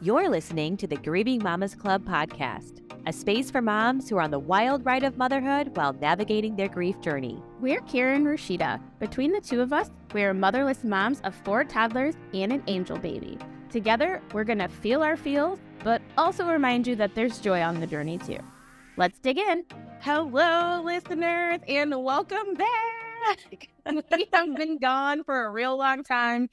You're listening to the Grieving Mamas Club podcast, a space for moms who are on the wild ride of motherhood while navigating their grief journey. We're Cara and Rashida. Between the two of us, we're motherless moms of 4 toddlers and an angel baby. Together, we're going to feel our feels, but also remind you that there's joy on the journey too. Let's dig in. Hello, listeners, and welcome back. We have been gone for a real long time.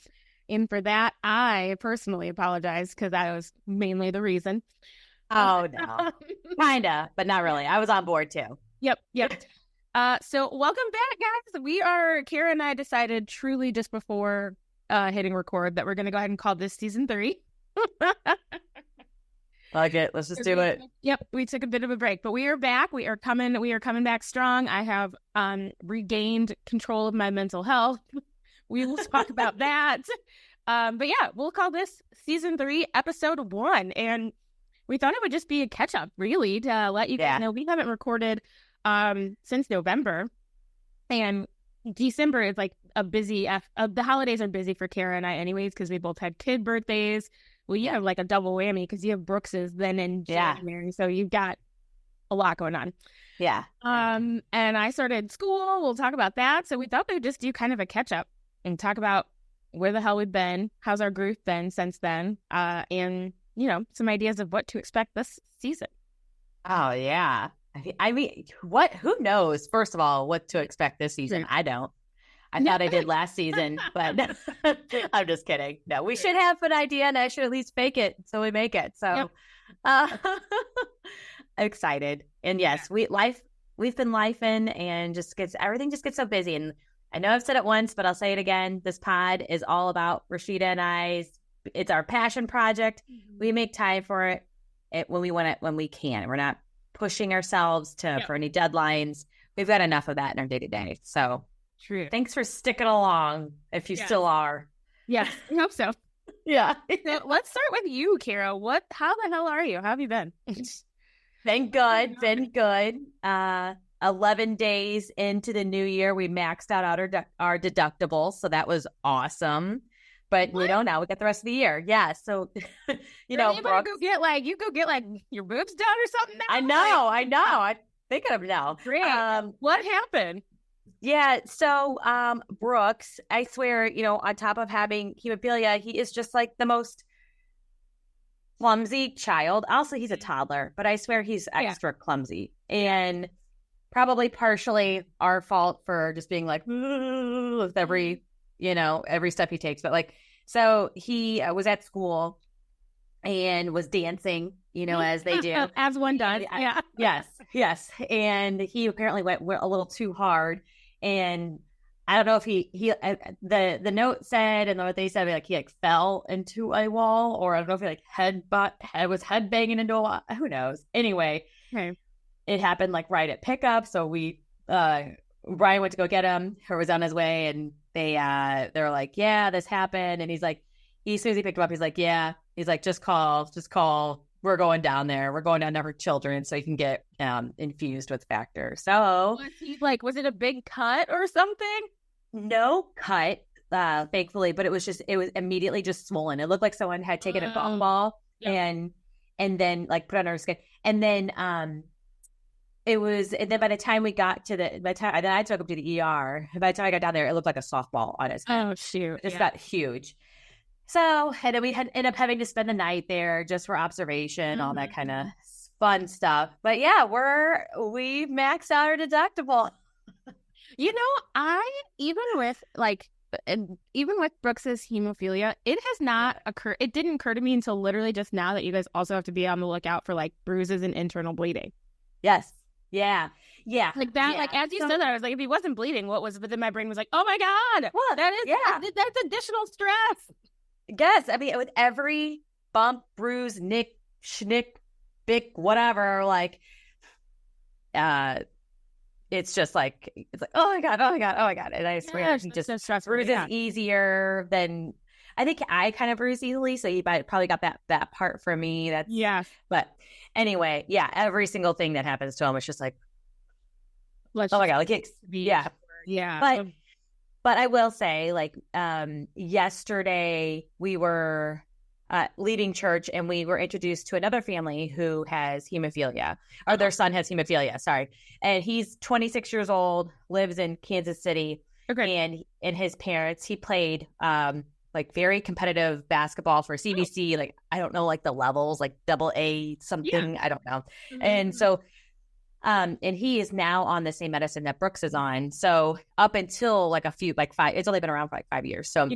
And for that, I personally apologize because I was mainly the reason. Oh, no. Kinda, but not really. I was on board too. Yep. So welcome back, guys. Cara and I decided truly just before hitting record that we're going to go ahead and call this season 3. Like it. Let's just do it. Yep. We took a bit of a break, but we are back. We are coming back strong. I have regained control of my mental health. We will talk about that. But yeah, we'll call this season 3, episode 1. And we thought it would just be a catch up, really, to let you guys know we haven't recorded since November. And December is like a busy, the holidays are busy for Cara and I anyways, because we both had kid birthdays. Well, you have like a double whammy because you have Brooks's then in January. So you've got a lot going on. Yeah. And I started school. We'll talk about that. So we thought we'd just do kind of a catch up and talk about where the hell we've been, how's our grief been since then, and, you know, some ideas of what to expect this season. Oh, yeah. I mean, who knows, first of all, what to expect this season? I don't. I thought I did last season, but I'm just kidding. No, we should have an idea, and I should at least fake it so we make it. So excited. And yes, we've been lifing, and everything just gets so busy. And I know I've said it once, but I'll say it again. This pod is all about Rashida and I. It's our passion project. Mm-hmm. We make time for it when we want it, when we can. We're not pushing ourselves for any deadlines. We've got enough of that in our day-to-day. So true. Thanks for sticking along if you still are. Yes, I hope so. Yeah. So let's start with you, Cara. How the hell are you? How have you been? Been good. 11 days into the new year, we maxed out our deductible, so that was awesome. But now we got the rest of the year. Yeah, so you know, you go get like your boobs done or something. Now? I know. I think of them now. Great. What happened? Yeah, so Brooks, I swear, you know, on top of having hemophilia, he is just like the most clumsy child. Also, he's a toddler, but I swear he's extra clumsy. And probably partially our fault for just being like with every step he takes. But like, so he was at school and was dancing, you know, as they do. As one does. Yeah. Yes. And he apparently went a little too hard. And I don't know if the note said, and what they said, like he like fell into a wall, or I don't know if he like was head banging into a wall. Who knows? Anyway. Okay. It happened like right at pickup. So Brian went to go get him, or was on his way, and they were like, yeah, this happened. And he's like, as soon as he picked him up, he's like, yeah. He's like, just call. We're going down there. We're going down there for children so you can get infused with Factor. So was it a big cut or something? No cut, thankfully, but it was immediately just swollen. It looked like someone had taken a golf ball and then like put it under his skin. And then and then by the time we got then I took him to the ER. By the time I got down there, it looked like a softball on his head. Oh, shoot. It just got huge. So, and then we end up having to spend the night there just for observation, all that kind of fun stuff. But yeah, we maxed out our deductible. You know, even with Brooks's hemophilia, it has not occurred. It didn't occur to me until literally just now that you guys also have to be on the lookout for like bruises and internal bleeding. Yes. Yeah. Like that, like as you said that, I was like, if he wasn't bleeding, but then my brain was like, oh my God, well, that's additional stress. Yes. I mean, with every bump, bruise, nick, schnick, bick, whatever, like, it's just like, oh my God. And I swear, he just bruises easier than, I think I kind of bruise easily. So he probably got that part from me. But anyway, every single thing that happens to him is just like, oh my God, like, yeah. But I will say, like, yesterday we were leading church, and we were introduced to another family who has hemophilia, or their son has hemophilia. Sorry, and he's 26 years old, lives in Kansas City, and his parents. He played like very competitive basketball for CBC. Like I don't know, like the levels, like double A something. I don't know, and so. And he is now on the same medicine that Brooks is on. So up until like 5, it's only been around for like 5 years. So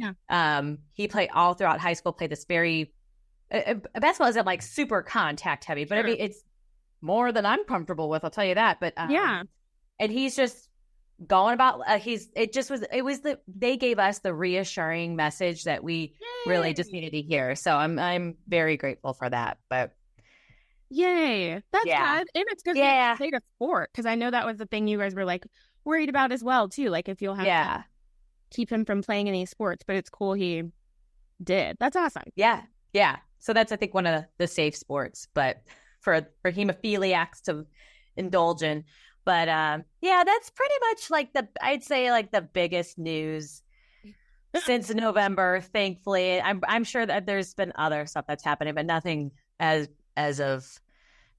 he played all throughout high school, played this very, basketball isn't like super contact heavy, but I mean, it's more than I'm comfortable with. I'll tell you that. But and he's just going about, they gave us the reassuring message that we really just needed to hear. So I'm very grateful for that. But yay. That's good. And it's good to take a sport, because I know that was the thing you guys were like worried about as well too. Like if you'll have to keep him from playing any sports, but it's cool he did. That's awesome. Yeah. So that's, I think, one of the safe sports, but for hemophiliacs to indulge in. But that's pretty much like I'd say like the biggest news since November, thankfully. I'm sure that there's been other stuff that's happening, but nothing as of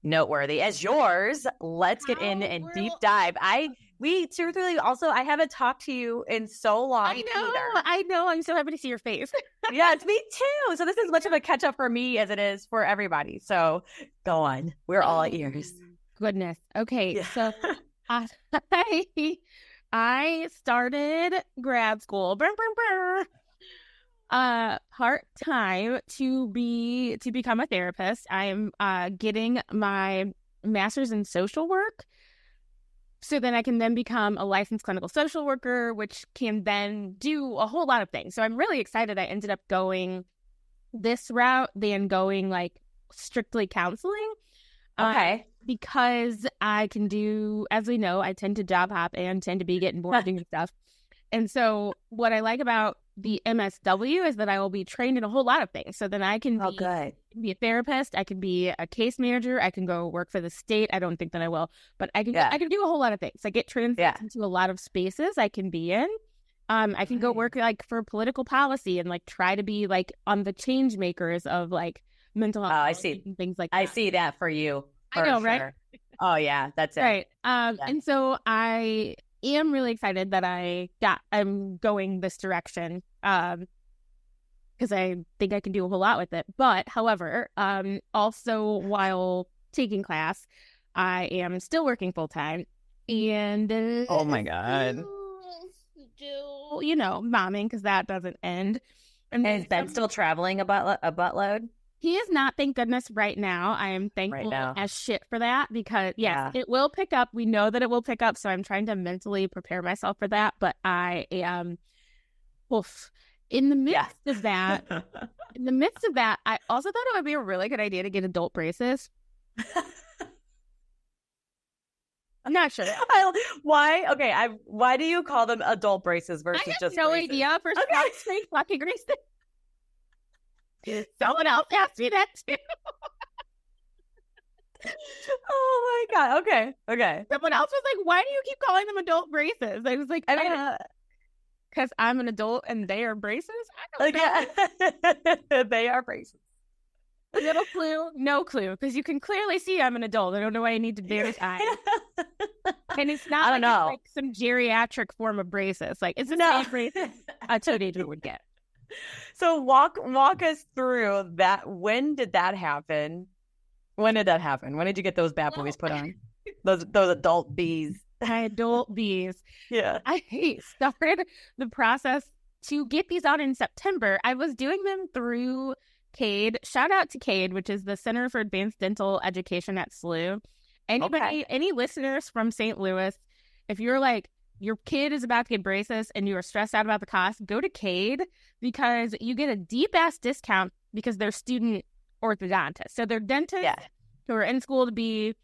noteworthy as yours. Let's get in and deep dive. We truthfully also, I haven't talked to you in so long. I know. I'm so happy to see your face. Yeah, it's me too. So this is much of a catch up for me as it is for everybody. So go on. We're all ears. Goodness. Okay. So I started grad school. Part-time to become a therapist. I'm getting my master's in social work, so then I can then become a licensed clinical social worker, which can then do a whole lot of things. So I'm really excited I ended up going this route than going like strictly counseling. Okay. Because I can do, as we know, I tend to job hop and tend to be getting bored doing stuff. And so what I like about the MSW is that I will be trained in a whole lot of things. So then I can be a therapist. I can be a case manager. I can go work for the state. I don't think that I will, but I can do a whole lot of things. I get translated into a lot of spaces I can be in. I can go work like for political policy and like try to be like on the change makers of like mental health. I see. And things like that. I see that for you. I know, right? Oh yeah, that's it. Right. And so I am really excited that I'm going this direction because I think I can do a whole lot with it. But however, also while taking class, I am still working full time, and oh my god, still momming, because that doesn't end. And is Ben still traveling a buttload? He is not, thank goodness, right now. I am thankful as shit for that, because, it will pick up. We know that it will pick up, so I'm trying to mentally prepare myself for that. But I am, in the midst of that, I also thought it would be a really good idea to get adult braces. I'm not sure. Why? Okay, why do you call them adult braces versus just braces? I have no idea. For fucking braces. Someone else asked me that too. Oh my god. Okay. Someone else was like, "Why do you keep calling them adult braces?" I was like, because I'm an adult and they are braces. I don't know. They are braces. Little clue, no clue, because you can clearly see I'm an adult. I don't know why I need to verify. And it's not it's like some geriatric form of braces. Like it's the same braces a teenager would get. So walk us through that. When did that happen? When did you get those bad boys put on? Those adult bees. Adult bees. Yeah. I started the process to get these on in September. I was doing them through CADE. Shout out to CADE, which is the Center for Advanced Dental Education at SLU. Any listeners from St. Louis, if you're like, your kid is about to get braces and you are stressed out about the cost, go to CADE, because you get a deep-ass discount because they're student orthodontists. So they're dentists who are in school to be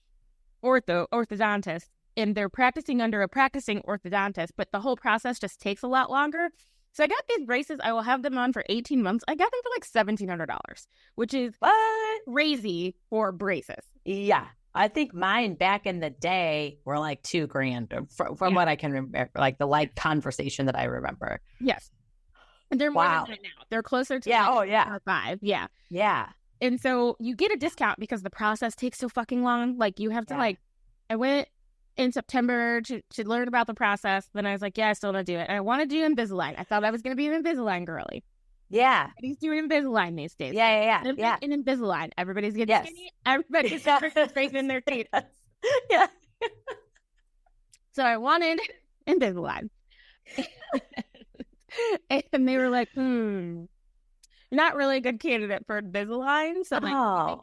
orthodontists, and they're practicing under a practicing orthodontist, but the whole process just takes a lot longer. So I got these braces. I will have them on for 18 months. I got them for like $1,700, which is crazy for braces. Yeah. I think mine back in the day were like $2,000 from what I can remember, like the conversation that I remember. Yes. And they're more Wow. than that now. They're closer to Yeah. Oh, yeah. 5. Yeah. Yeah. And so you get a discount because the process takes so fucking long. Like you have to I went in September to learn about the process. Then I was like, yeah, I still want to do it. And I want to do Invisalign. I thought I was going to be an Invisalign girly. Yeah. Everybody's doing Invisalign these days. Yeah. An Invisalign. Everybody's getting skinny. Everybody's straightening their teeth. Yeah. So I wanted Invisalign. And they were like, you're not really a good candidate for Invisalign. So like,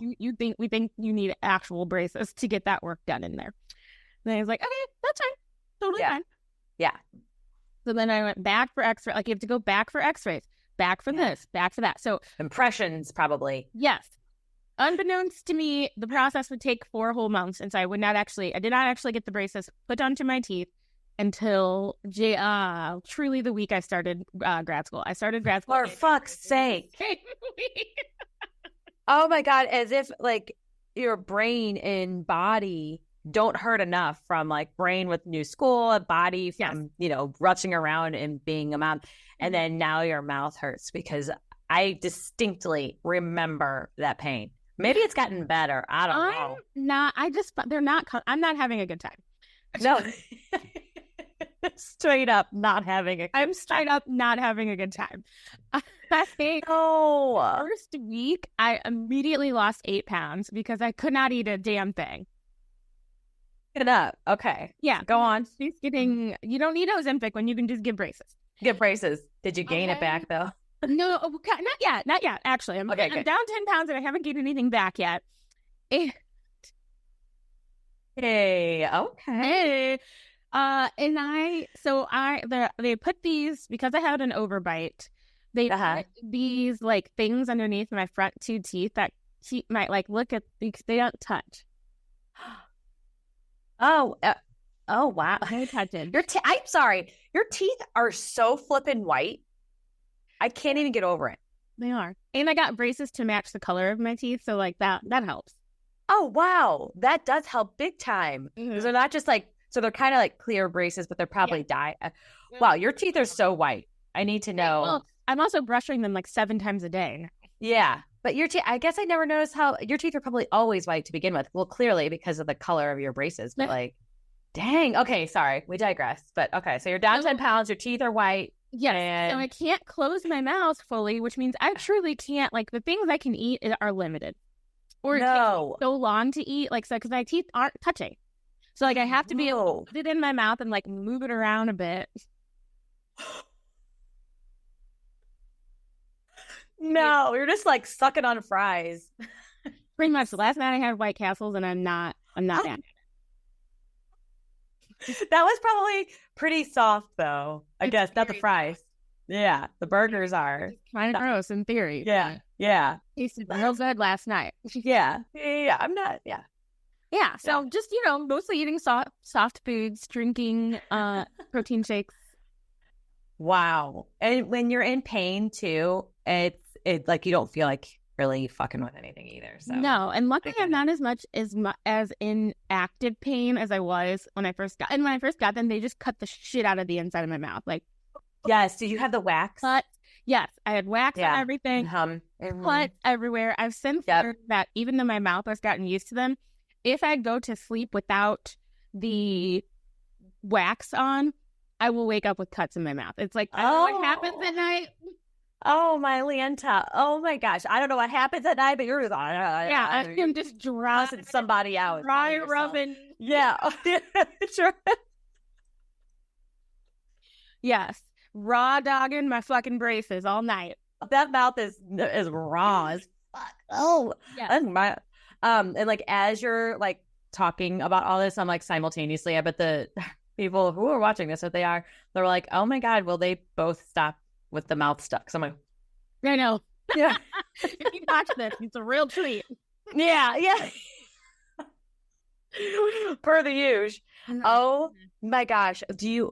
we think you need actual braces to get that work done in there. And I was like, okay, that's fine. Totally fine. Yeah. So then I went back for x-ray. Like you have to go back for x-rays, back for this, back for that. So impressions probably. Yes. Unbeknownst to me, the process would take 4 whole months. And so I did not actually get the braces put onto my teeth until truly the week I started grad school. I started grad school. For fuck's sake. Oh my God. As if like your brain and body don't hurt enough from like brain with new school, a body from, rushing around and being a mom. And then now your mouth hurts because I distinctly remember that pain. Maybe it's gotten better. I don't know. I'm not having a good time. No. Straight up not having a I'm straight up not having a good time. I think first week I immediately lost 8 pounds because I could not eat a damn thing. Get up. Okay. Yeah. Go on. She's getting, you don't need Ozempic when you can just get braces. Get braces. Did you gain it back though? No, not yet. Actually, I'm down 10 pounds and I haven't gained anything back yet. Hey, okay. They put these, because I had an overbite, they put these like things underneath my front 2 teeth that might like look at, because they don't touch. Oh wow. No touching. I'm sorry. Your teeth are so flippin' white. I can't even get over it. They are. And I got braces to match the color of my teeth, so like that helps. Oh wow. That does help big time. Because they're not just like, so they're kind of like clear braces, but they're probably dye. Wow, your teeth are so white. I need to know. Well, I'm also brushing them like 7 times a day. Yeah. But your teeth, I guess I never noticed how your teeth are probably always white to begin with. Well, clearly because of the color of your braces, but like, dang. Okay, sorry. We digress. But okay, so you're down 10 pounds, your teeth are white. Yes. So I can't close my mouth fully, which means I truly can't, like the things I can eat are limited. Or it takes so long to eat, like, so because my teeth aren't touching. So like I have to be able to put it in my mouth and like move it around a bit. No, you're just like sucking on fries. Pretty much. Last night I had White Castles and I'm not mad. That was probably pretty soft though. I guess not the fries. Yeah, the burgers are kind of gross in theory. Yeah. Tasted real good last night. Yeah. I'm not. Yeah. Yeah. So just mostly eating soft foods, drinking protein shakes. Wow. And when you're in pain too, it's like you don't feel like really fucking with anything either. So no, and luckily I'm not as much as in active pain as I was when I first got. And when I first got them, they just cut the shit out of the inside of my mouth. Like, yes. Did you have the wax? Yes, I had wax and everything. Cuts everywhere. I've since learned that even though my mouth has gotten used to them, if I go to sleep without the wax on, I will wake up with cuts in my mouth. It's like, I don't know what happens at night. Oh, my Leanta. Oh, my gosh. I don't know what happens at night, but you're just I'm just drowsing somebody out. Dry rubbing. Yeah. Sure. Yes. Raw dogging my fucking braces all night. That mouth is raw as fuck. Oh, yeah. And like as you're like talking about all this, I'm like simultaneously, I bet the people who are watching this, they're like, oh my God, will they both stop with the mouth stuck? So I'm like, I know. Yeah. If you watch this, it's a real treat. Yeah. Per the usual. Oh my gosh.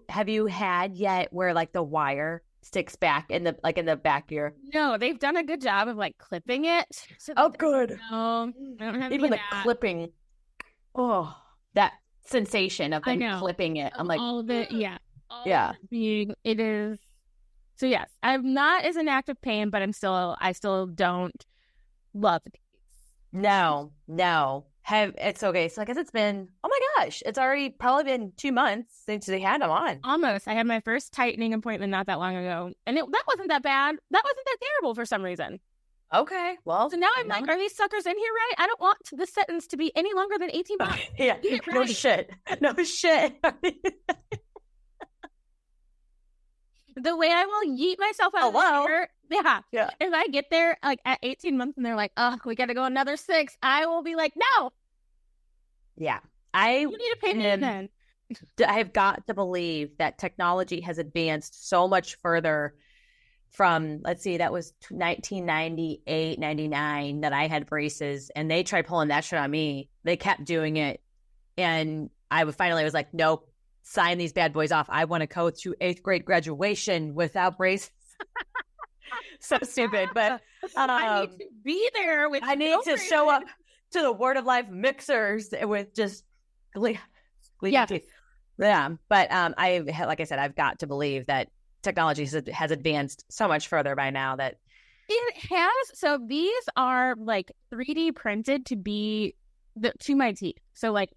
Have you had yet where like the wire sticks back in the back of your... No, they've done a good job of like clipping it. So good. No, I don't have even the clipping. Oh, that sensation of them clipping it. I'm like, all of it. Yeah. Yeah. It is So yes, I'm not as in active pain, but I still don't love it. No. It's okay. So I guess it's been, oh my gosh, it's already probably been 2 months since they had them on. Almost. I had my first tightening appointment not that long ago, and that wasn't that bad. That wasn't that terrible for some reason. Okay, well. So now I'm like, are these suckers in here right? I don't want this sentence to be any longer than 18 months. Yeah, no shit. The way I will yeet myself out of the chair. Yeah. If I get there like at 18 months and they're like, oh, we got to go another 6, I will be like, no. Yeah. You need to pay me then. I have got to believe that technology has advanced so much further from, let's see, that was 1998, 99 that I had braces, and they tried pulling that shit on me. They kept doing it. And I was like, nope, sign these bad boys off. I want to go to 8th grade graduation without braces. So stupid. But I need to be there with I need to show up to the Word of Life mixers with just teeth. Yeah. But like I said, I've got to believe that technology has advanced so much further by now that it has. So these are like 3D printed to my teeth. So like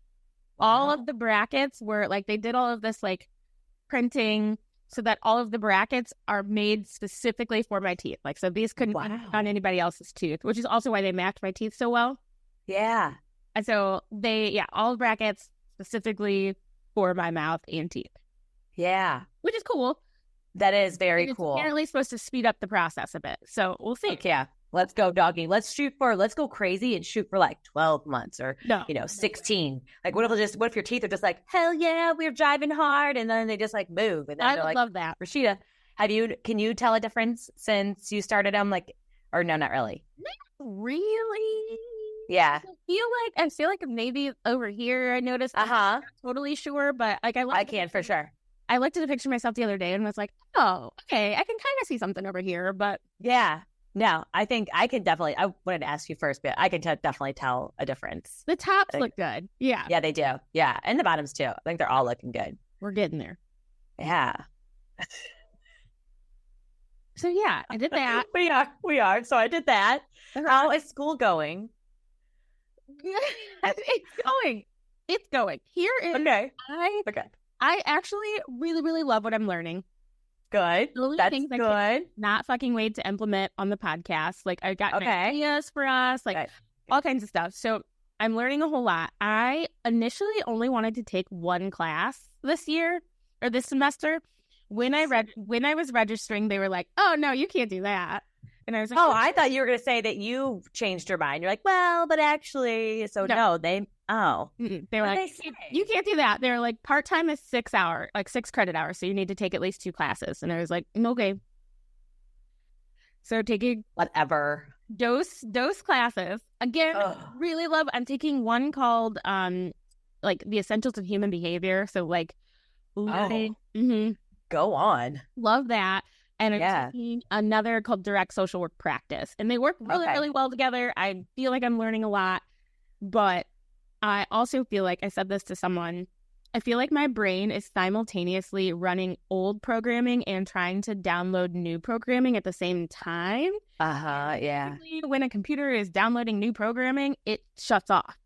all of the brackets were like, they did all of this like printing so that all of the brackets are made specifically for my teeth. Like, so these couldn't be on anybody else's tooth, which is also why they match my teeth so well. Yeah. And so all brackets specifically for my mouth and teeth. Yeah. Which is cool. That is very cool. It's apparently supposed to speed up the process a bit. So we'll see. Yeah. Let's go, doggy. Let's go crazy and shoot for like 12 months or, 16. Like, what if your teeth are just like, hell yeah, we're driving hard. And then they just like move. And then I they're like, love that. Rashida, can you tell a difference since you started them? Like, or no, not really. Not really. Yeah. I feel like maybe over here I noticed. I'm not totally sure, but like I can for sure. I looked at a picture of myself the other day and was like, oh, okay, I can kind of see something over here, but yeah. No, I think I can definitely, I wanted to ask you first, but I can definitely tell a difference. The tops look good. Yeah. Yeah, they do. Yeah. And the bottoms too. I think they're all looking good. We're getting there. Yeah. So yeah, I did that. We are. So I did that. How is school going? It's going. Here is, okay. I actually really, really love what I'm learning. Good. That's good. Not fucking wait to implement on the podcast. Like, I got ideas for us, like all kinds of stuff. So I'm learning a whole lot. I initially only wanted to take one class this semester. When I was registering, they were like, "Oh no, you can't do that." And I was like, "Oh, I thought you were going to say that you changed your mind." You're like, "Well, but actually, so no they." Oh, they were like, you can't do that. They're like, part-time is 6 credit hours. So you need to take at least 2 classes. And I was like, okay. So taking whatever those classes again, really love. I'm taking one called, like the essentials of human behavior. So like, learning. Go on. Love that. And I'm taking another called direct social work practice, and they work really, really well together. I feel like I'm learning a lot, but I also feel like, I said this to someone, I feel like my brain is simultaneously running old programming and trying to download new programming at the same time. Yeah. When a computer is downloading new programming, it shuts off.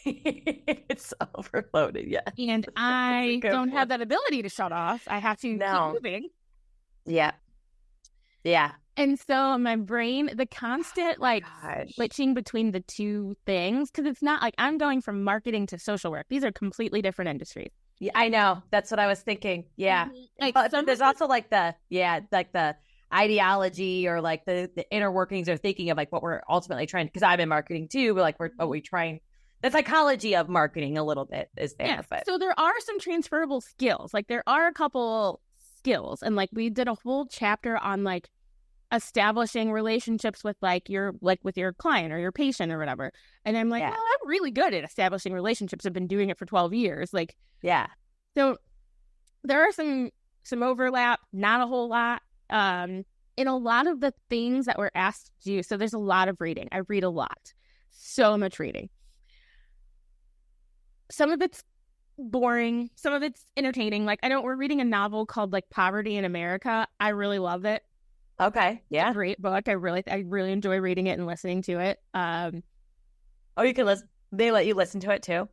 It's overloaded, yeah. And I don't have that ability to shut off. I have to keep moving. Yeah. Yeah. And so my brain, the constant switching between the two things, because it's not like I'm going from marketing to social work. These are completely different industries. Yeah, I know. That's what I was thinking. Yeah. But there's also like the ideology or like the inner workings or thinking of like what we're ultimately trying, because I'm in marketing too, but like we're trying. The psychology of marketing a little bit is there. Yeah. But so there are some transferable skills. Like there are a couple skills, and like we did a whole chapter on like establishing relationships with with your client or your patient or whatever. And I'm like, well, I'm really good at establishing relationships. I've been doing it for 12 years. Like, yeah. So there are some overlap, not a whole lot. In a lot of the things that we're asked to do. So there's a lot of reading. I read a lot. So much reading. Some of it's boring. Some of it's entertaining. Like we're reading a novel called like Poverty in America. I really love it. Okay. Yeah. It's a great book. I really enjoy reading it and listening to it. Oh, you can listen. They let you listen to it too?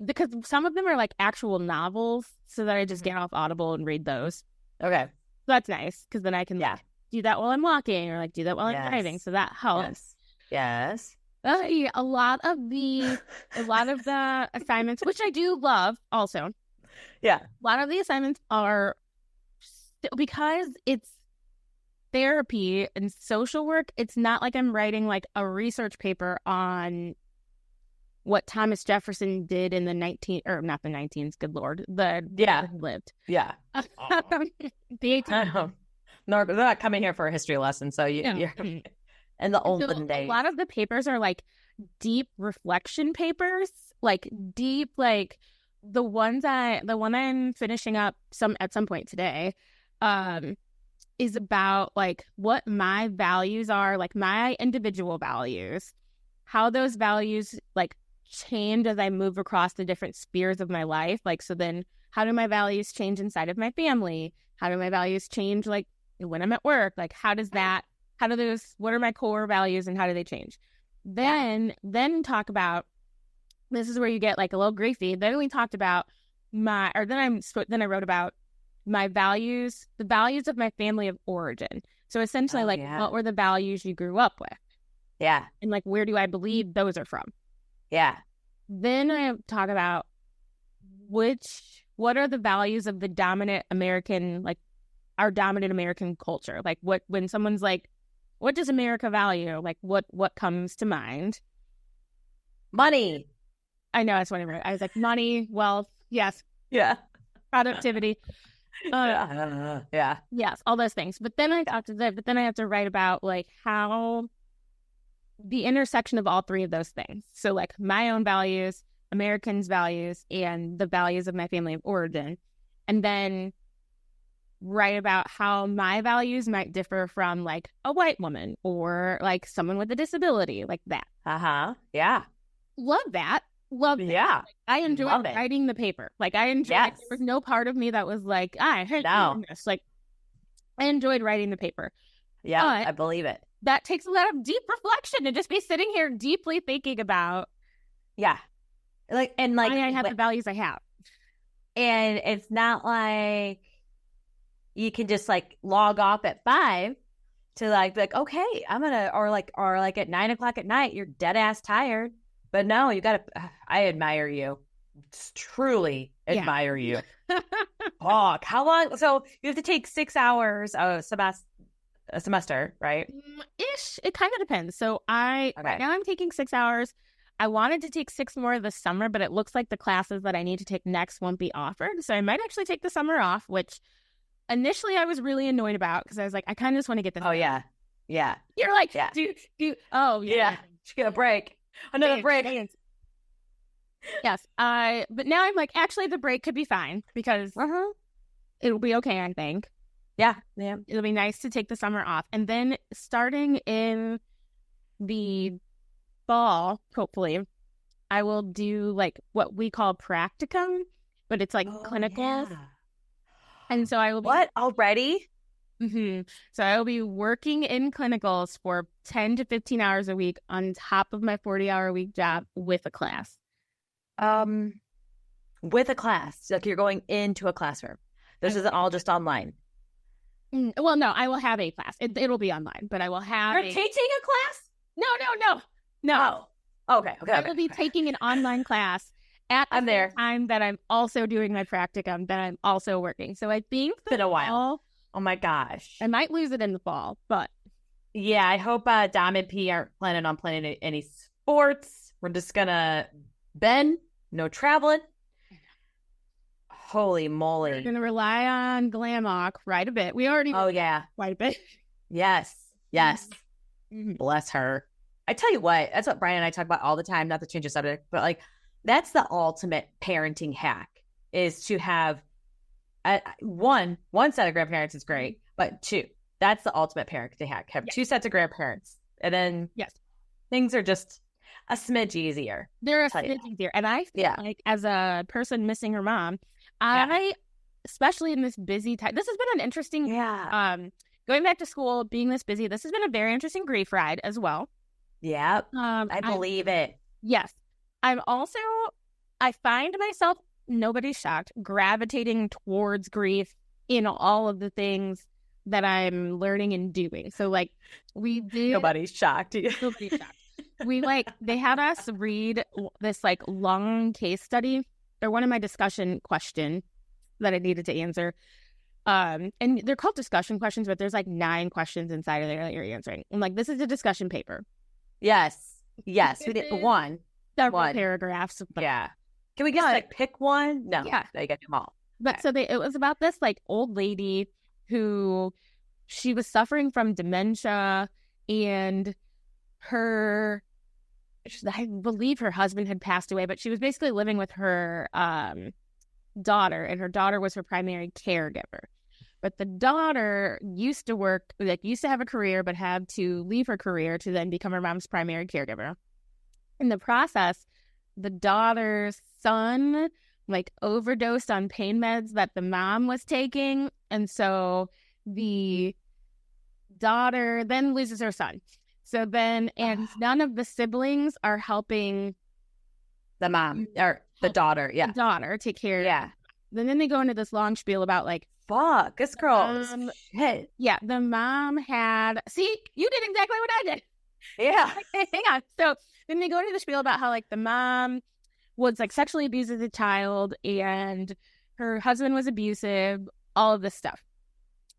Because some of them are like actual novels, so that I just get off Audible and read those. Okay. So that's nice because then I can like, do that while I'm walking or like do that while I'm driving. So that helps. Yes. A lot of the assignments, which I do love also. Yeah. A lot of the assignments are because it's therapy and social work. It's not like I'm writing like a research paper on what Thomas Jefferson did in the not the 19th, good Lord, lived. Yeah. The 18th. No, they're not coming here for a history lesson. So you're in the olden days. A lot of the papers are like deep reflection papers, like deep, like the one I'm finishing up at some point today, is about like what my values are, like my individual values, how those values like change as I move across the different spheres of my life. Like, so then how do my values change inside of my family? How do my values change like when I'm at work? Like, what are my core values and how do they change? Then talk about, this is where you get like a little griefy. Then we talked about then I wrote about my values, the values of my family of origin. So essentially what were the values you grew up with? Yeah. And like, where do I believe those are from? Yeah. Then I talk about what are the values of the dominant American, like our dominant American culture? Like when someone's like, what does America value? Like what comes to mind? Money. I know, that's what I wrote. I was like, money, wealth, yes. Yeah. Productivity. Yeah. Yes, all those things. But then I have to write about like how the intersection of all three of those things. So like my own values, Americans' values, and the values of my family of origin. And then write about how my values might differ from like a white woman or like someone with a disability, like that. Yeah. Love that. Yeah. Like, I enjoyed writing the paper. Like I enjoyed there was no part of me that was like, I hate doing this. Like I enjoyed writing the paper. Yeah, but I believe it. That takes a lot of deep reflection to just be sitting here deeply thinking about why I have the values I have. And it's not like you can just like log off at 5 to like be like, okay, I'm gonna, or like at 9 o'clock at night, you're dead ass tired. But no, you gotta, I admire you. Truly admire you. Fuck, how long? So you have to take 6 hours a semester, right? Ish. It kind of depends. So right now I'm taking 6 hours. I wanted to take 6 more this summer, but it looks like the classes that I need to take next won't be offered. So I might actually take the summer off, which initially I was really annoyed about because I was like, I kind of just want to get this. Oh, yeah. Yeah. You're like, oh, yeah. Just get a break. Another break. Yes. But now I'm like, actually, the break could be fine because it'll be okay, I think. Yeah. It'll be nice to take the summer off. And then starting in the fall, hopefully, I will do like what we call practicum, but it's like clinical. Yeah. And so I will be... What? Already? Mm-hmm. So I will be working in clinicals for 10 to 15 hours a week on top of my 40-hour-a-week job with a class. With a class? Like you're going into a classroom. This isn't all just online. Well, no, I will have a class. It'll be online, but I will have You're teaching a class? No. Oh, okay. I will be taking an online class at the time that I'm also doing my practicum, that I'm also working. So I think it's been a while. Oh my gosh. I might lose it in the fall, but. Yeah, I hope Dom and P aren't planning on playing any sports. We're just gonna no traveling. Holy moly. We're gonna rely on Glamoc quite a bit. We already quite a bit. Yes. Mm-hmm. Bless her. I tell you what, that's what Brian and I talk about all the time, not to change the subject, but like that's the ultimate parenting hack is to have one set of grandparents is great, but 2, that's the ultimate parenting hack. Have 2 sets of grandparents. And then things are just, a smidge easier. They're a smidge easier. And I feel like as a person missing her mom, especially in this busy time, this has been an interesting, going back to school, being this busy, this has been a very interesting grief ride as well. Yeah, I believe it. Yes. I find myself, nobody's shocked, gravitating towards grief in all of the things that I'm learning and doing. So like we did. Nobody's shocked. Nobody's shocked. They had us read this like long case study or one of my discussion questions that I needed to answer. And they're called discussion questions, but there's like 9 questions inside of there that you're answering. And like, this is a discussion paper. Yes. We did one. Several paragraphs. Yeah. Can we just like pick one? No. Yeah. They get them all. But so it was about this like old lady who she was suffering from dementia, and I believe her husband had passed away, but she was basically living with her daughter, and her daughter was her primary caregiver. But the daughter used to have a career, but had to leave her career to then become her mom's primary caregiver. In the process, the daughter's son like overdosed on pain meds that the mom was taking. And so the daughter then loses her son. So then, and none of the siblings are helping the mom or the daughter. Yeah. The daughter take care of it. Then they go into this long spiel about like, fuck, this girl. Shit. Yeah. The mom see, you did exactly what I did. Yeah. Hang on. So then they go into the spiel about how like the mom was like sexually abused as a child and her husband was abusive, all of this stuff.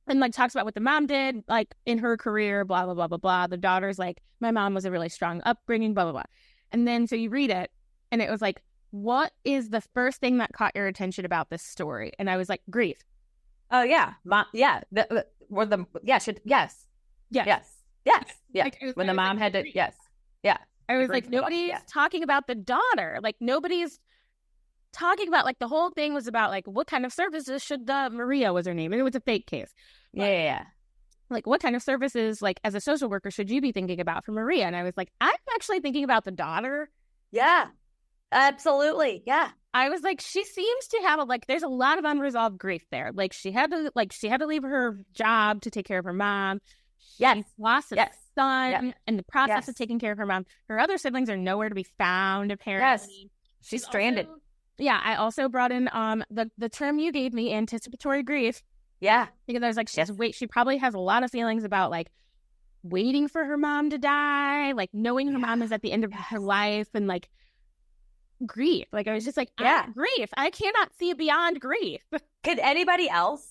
And like talks about what the mom did like in her career, blah, blah, blah, blah, blah. The daughter's like, my mom was a really strong upbringing, blah, blah, blah. And then so you read it and it was like, what is the first thing that caught your attention about this story? And I was like, grief. Oh yeah. Mom, yeah. Yes. Like, when the mom had to, yes. Yeah. I was like, nobody's talking about the daughter. Like, nobody's talking about, like, the whole thing was about, like, what kind of services should Maria was her name. And it was a fake case. But, yeah. Like, what kind of services, like, as a social worker, should you be thinking about for Maria? And I was like, I'm actually thinking about the daughter. Yeah. Absolutely. Yeah. I was like, she seems to have there's a lot of unresolved grief there. Like, she had to leave her job to take care of her mom. She lost a son in the process of taking care of her mom. Her other siblings are nowhere to be found, apparently. Yes. She's stranded. I also brought in the term you gave me, anticipatory grief. Yeah. Because I was like, she probably has a lot of feelings about like waiting for her mom to die, like knowing her mom is at the end of her life, and like grief. Like I was just like, grief. I cannot see beyond grief. Could anybody else?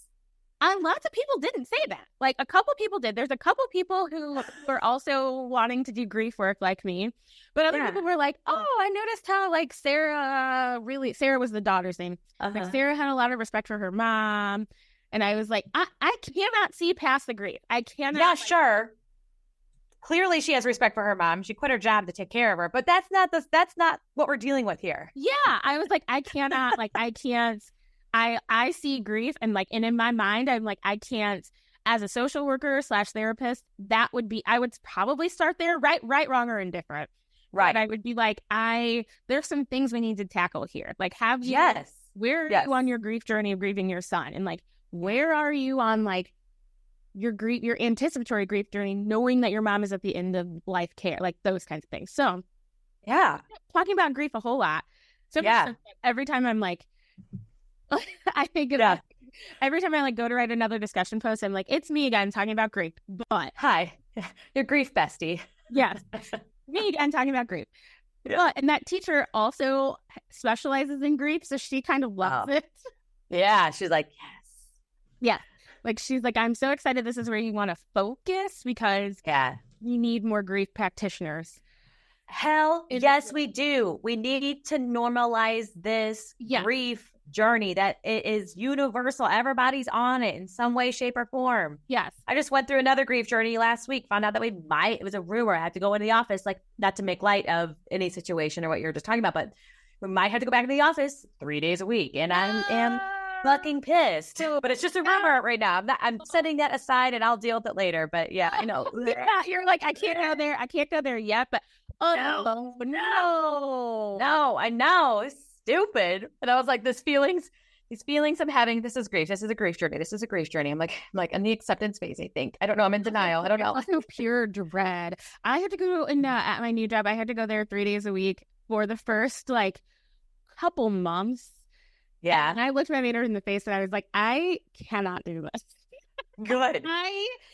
Lots of people didn't say that. Like a couple people did. There's a couple people who were also wanting to do grief work like me. But other people were like, oh, I noticed how like Sarah was the daughter's name. Like Sarah had a lot of respect for her mom. And I was like, I cannot see past the grief. I cannot. Yeah, sure. Clearly she has respect for her mom. She quit her job to take care of her. But that's not what we're dealing with here. Yeah. I was like, I cannot, like, I can't. I see grief and like, and in my mind, I'm like, I can't, as a social worker / therapist, I would probably start there, right, wrong, or indifferent. Right. But I would be like, there's some things we need to tackle here. Like, where are you on your grief journey of grieving your son? And like, where are you on like your anticipatory grief journey, knowing that your mom is at the end of life care, like those kinds of things. So talking about grief a whole lot. So every time I'm like, I think every time I like go to write another discussion post, I'm like, it's me again talking about grief. But hi, your grief bestie. Yes, me again talking about grief. But, and that teacher also specializes in grief, so she kind of loves it. Yeah, she's like, yes. Like she's like, I'm so excited. This is where you want to focus because we need more grief practitioners. Hell, yes, we do. We need to normalize this grief journey that it is universal. Everybody's on it in some way, shape, or form. Yes. I just went through another grief journey last week, found out that it was a rumor. I had to go into the office, like not to make light of any situation or what you're just talking about, but we might have to go back to the office 3 days a week. And I am fucking pissed. But it's just a rumor right now. I'm setting that aside and I'll deal with it later. But yeah, I know. You're like, I can't go there. I can't go there yet. But Oh, no, I know. It's stupid. And I was like, these feelings I'm having, this is grief. This is a grief journey. This is a grief journey. I'm like in the acceptance phase, I think. I don't know. I'm in denial. I don't know. Also pure dread. I had to go at my new job. I had to go there 3 days a week for the first like couple months. Yeah. And I looked my manager in the face and I was like, I cannot do this. Good.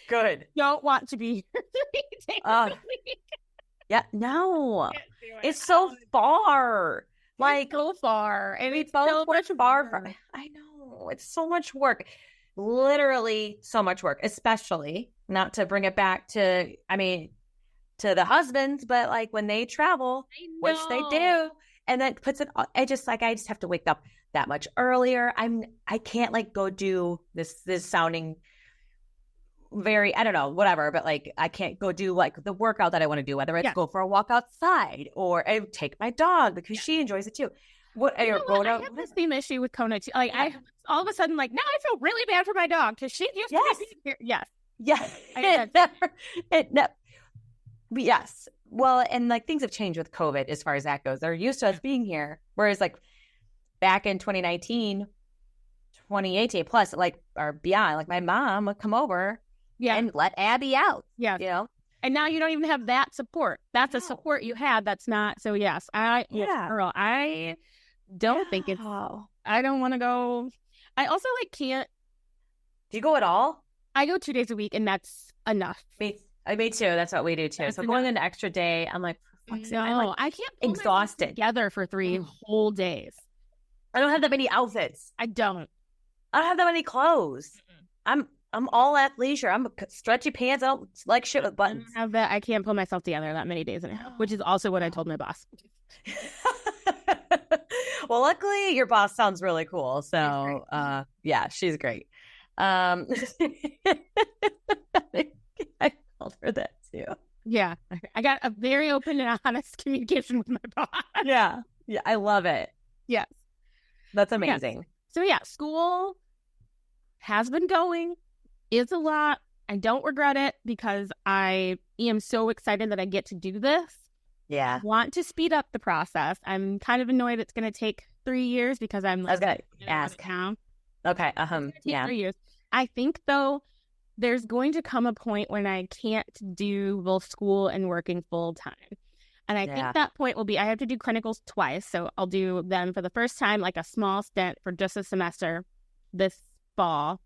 Good. Don't want to be here 3 days a week. Yeah. No. It's so far. Like so far. And we it's both so went much far work. from it. I know. It's so much work. Literally so much work, especially not to bring it back to, I mean, to the husbands, but like when they travel, which they do, and that puts it, I just have to wake up that much earlier. I can't like go do this sounding very, I don't know, whatever, but like I can't go do like the workout that I want to do, whether it's go for a walk outside or I take my dog because she enjoys it too. I have the same issue with Kona too. Like I all of a sudden like now I feel really bad for my dog because she used to be here. Yes. Yes. Well, and like things have changed with COVID as far as that goes. They're used to us being here. Whereas like back in 2019, 2018 plus, like or beyond, like my mom would come over and let Abby out. Yeah. You know? And now you don't even have that support. That's a support you had. That's not. So yes, girl, I don't think it's, I don't want to go. I also like can't. Do you go at all? I go 2 days a week and that's enough. Me too. That's what we do too. So going an extra day, I'm like, no, I can't pull exhausted together for 3 whole days. I don't have that many outfits. I don't have that many clothes. I'm all athleisure. I'm stretchy pants. I don't like shit with buttons. I have that. I can't pull myself together that many days in a row, which is also what I told my boss. Well, luckily your boss sounds really cool. So, yeah, she's great. I told her that too. Yeah. I got a very open and honest communication with my boss. Yeah. Yeah. I love it. Yes. That's amazing. Yes. So yeah, school has been going. It's a lot. I don't regret it because I am so excited that I get to do this. Yeah. I want to speed up the process. I'm kind of annoyed it's going to take 3 years because I'm like, I was going to ask. How. Okay. Yeah. 3 years. I think though, there's going to come a point when I can't do both school and working full time. And I think that point will be, I have to do clinicals twice. So I'll do them for the first time, like a small stint for just a semester this fall.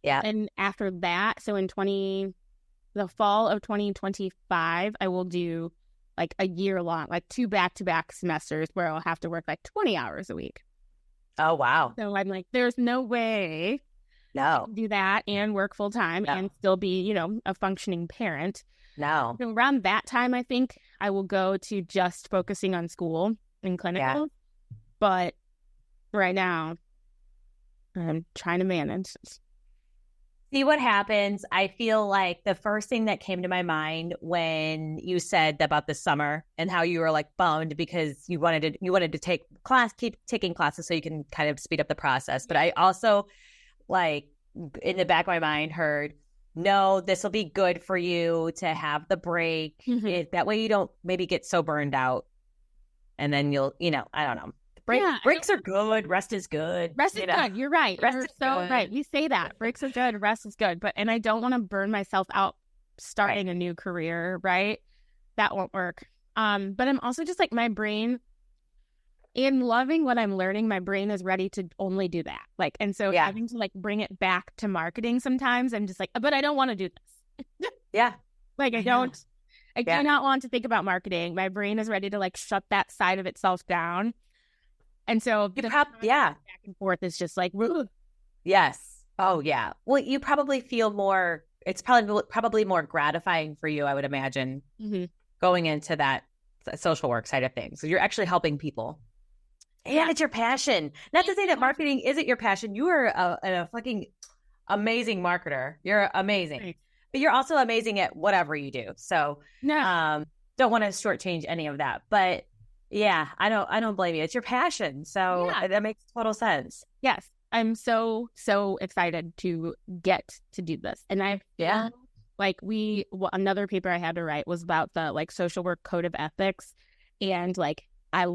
Yeah. And after that, so in the fall of 2025, I will do like a year long, like 2 back-to-back semesters where I'll have to work like 20 hours a week. Oh, wow. So I'm like, there's no way I can do that and work full time and still be, a functioning parent. No. So around that time, I think I will go to just focusing on school and clinical. But right now, I'm trying to manage. See what happens. I feel like the first thing that came to my mind when you said about the summer and how you were like bummed because you wanted to keep taking classes so you can kind of speed up the process. But I also like in the back of my mind heard, no, this will be good for you to have the break. That way you don't maybe get so burned out. And then you'll, I don't know. Breaks are good. Rest is good. Rest is good. You're right. You're so right. We say that. Breaks are good. Rest is good. And I don't want to burn myself out starting a new career, right? That won't work. But I'm also just like my brain, in loving what I'm learning, my brain is ready to only do that. Like, and so having to like bring it back to marketing sometimes, I'm just like, but I don't want to do this. Yeah. Like I do not want to think about marketing. My brain is ready to like shut that side of itself down. And so back and forth is just like, ugh. Yes. Oh yeah. Well, you probably feel more, it's probably more gratifying for you, I would imagine, going into that social work side of things. So you're actually helping people. And it's your passion. Not to say that marketing isn't your passion. You are a fucking amazing marketer. You're amazing. Thanks. But you're also amazing at whatever you do. So don't want to shortchange any of that. But yeah, I don't blame you. It's your passion. So that makes total sense. Yes. I'm so excited to get to do this. And I feel like another paper I had to write was about the like social work code of ethics, and like I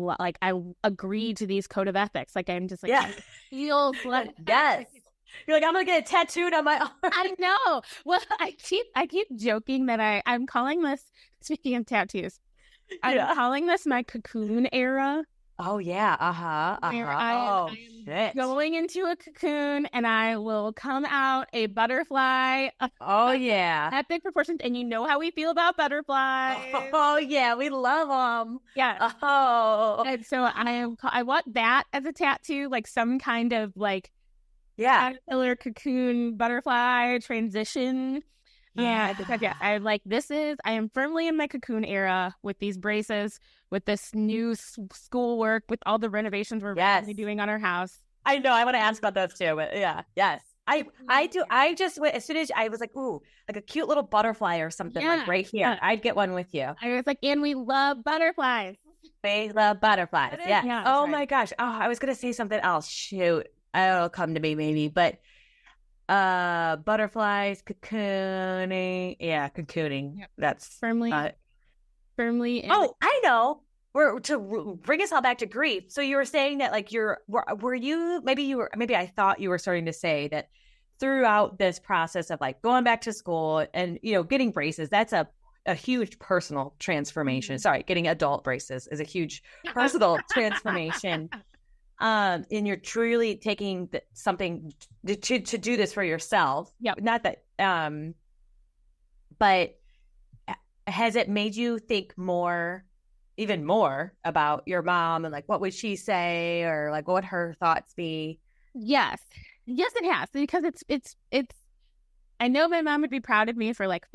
agreed to these code of ethics. Like I'm just like, yeah, feels like yes. You're like, I'm gonna get it tattooed on my arm. I know. Well, I keep joking that I'm calling this, speaking of tattoos, I'm calling this my cocoon era. Oh yeah, Where oh I am shit, going into a cocoon and I will come out a butterfly. Oh yeah, Epic proportions, and you know how we feel about butterflies. Oh yeah, we love them. Yeah. Oh, And so I want that as a tattoo, like some kind of like caterpillar, cocoon, butterfly transition. Yeah, because I am firmly in my cocoon era with these braces, with this new schoolwork, with all the renovations we're doing on our house. I know. I want to ask about those too, but yes. I do. I just went, as soon as I was like, ooh, like a cute little butterfly or something like right here. I'd get one with you. I was like, and we love butterflies. We love butterflies. Yeah. Oh my gosh. Oh, I was gonna say something else. Shoot, it'll come to me maybe, but butterflies, cocooning. Yeah, cocooning. Yep. That's firmly. Oh, I know. We're to bring us all back to grief. So you were saying that like maybe I thought you were starting to say that throughout this process of like going back to school and getting braces, that's a huge personal transformation. Sorry, getting adult braces is a huge personal transformation. And you're truly taking something to do this for yourself. Yeah. Not that but has it made you think even more about your mom and like what would she say or like what would her thoughts be? Yes it has, because it's I know my mom would be proud of me for like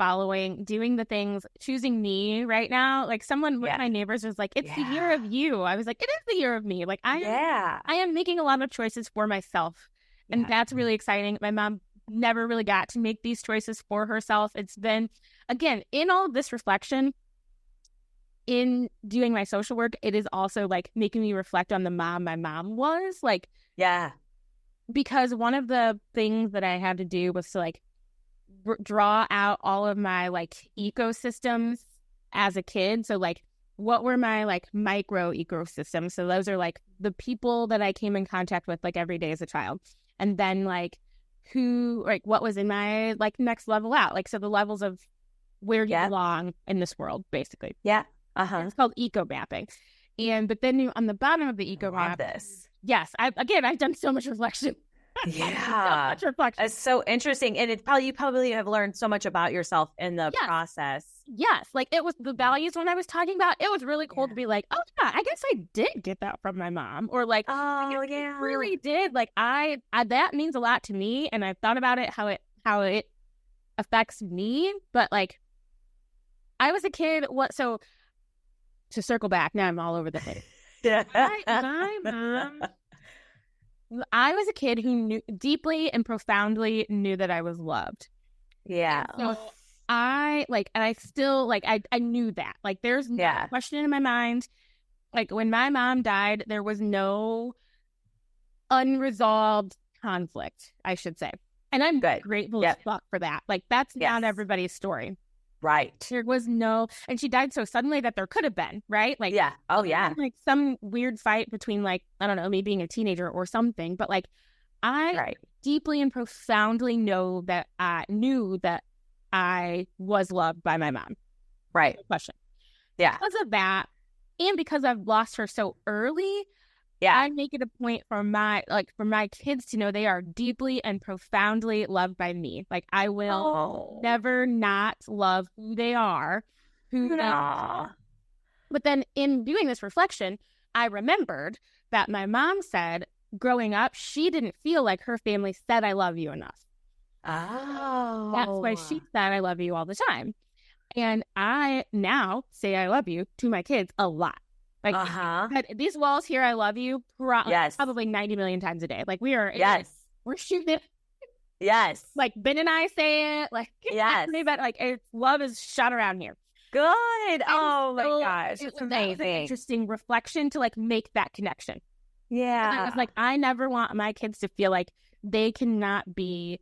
doing the things, choosing me right now. Like one of my neighbors was like, it's the year of you. I was like, it is the year of me. Like I am making a lot of choices for myself, and that's really exciting. My mom never really got to make these choices for herself. It's been, again, in all of this reflection, in doing my social work, it is also like making me reflect on the mom my mom was. Like, because one of the things that I had to do was to like draw out all of my like ecosystems as a kid. So like, what were my like micro ecosystems? So those are like the people that I came in contact with like every day as a child, and then like what was in my like next level out, like so the levels of where you belong in this world, basically. It's called eco mapping. But then on the bottom of the eco map, I've done so much reflection. Yeah. It's so interesting. And you probably have learned so much about yourself in the process. Yes. Like it was the values when I was talking about, it was really cool to be like, oh yeah, I guess I did get that from my mom. Or like, I really did. Like I that means a lot to me. And I've thought about it, how it affects me. But like, I was a kid. So to circle back, now I'm all over the place. My mom, I was a kid who knew deeply and profoundly knew that I was loved. Yeah. And so I knew that. Like there's no question in my mind. Like when my mom died, there was no unresolved conflict, I should say. And I'm grateful as fuck for that. Like that's not everybody's story. Right. There was no, and she died so suddenly that there could have been, right? Like, like some weird fight between like, I don't know, me being a teenager or something. But like, I deeply and profoundly knew that I was loved by my mom. Right. No question. Yeah. Because of that, and because I've lost her so early, I make it a point for my kids to know they are deeply and profoundly loved by me. Like I will never not love who they are. But then in doing this reflection, I remembered that my mom said growing up, she didn't feel like her family said, I love you enough. Oh. That's why she said, I love you all the time. And I now say I love you to my kids a lot. Like these walls here, I love you probably 90 million times a day. Like we are, we're shooting it. Yes. Like Ben and I say it. Like love is shot around here. Good. Oh my gosh, it's amazing. That was an interesting reflection to like make that connection. Yeah. And I was like, I never want my kids to feel like they cannot be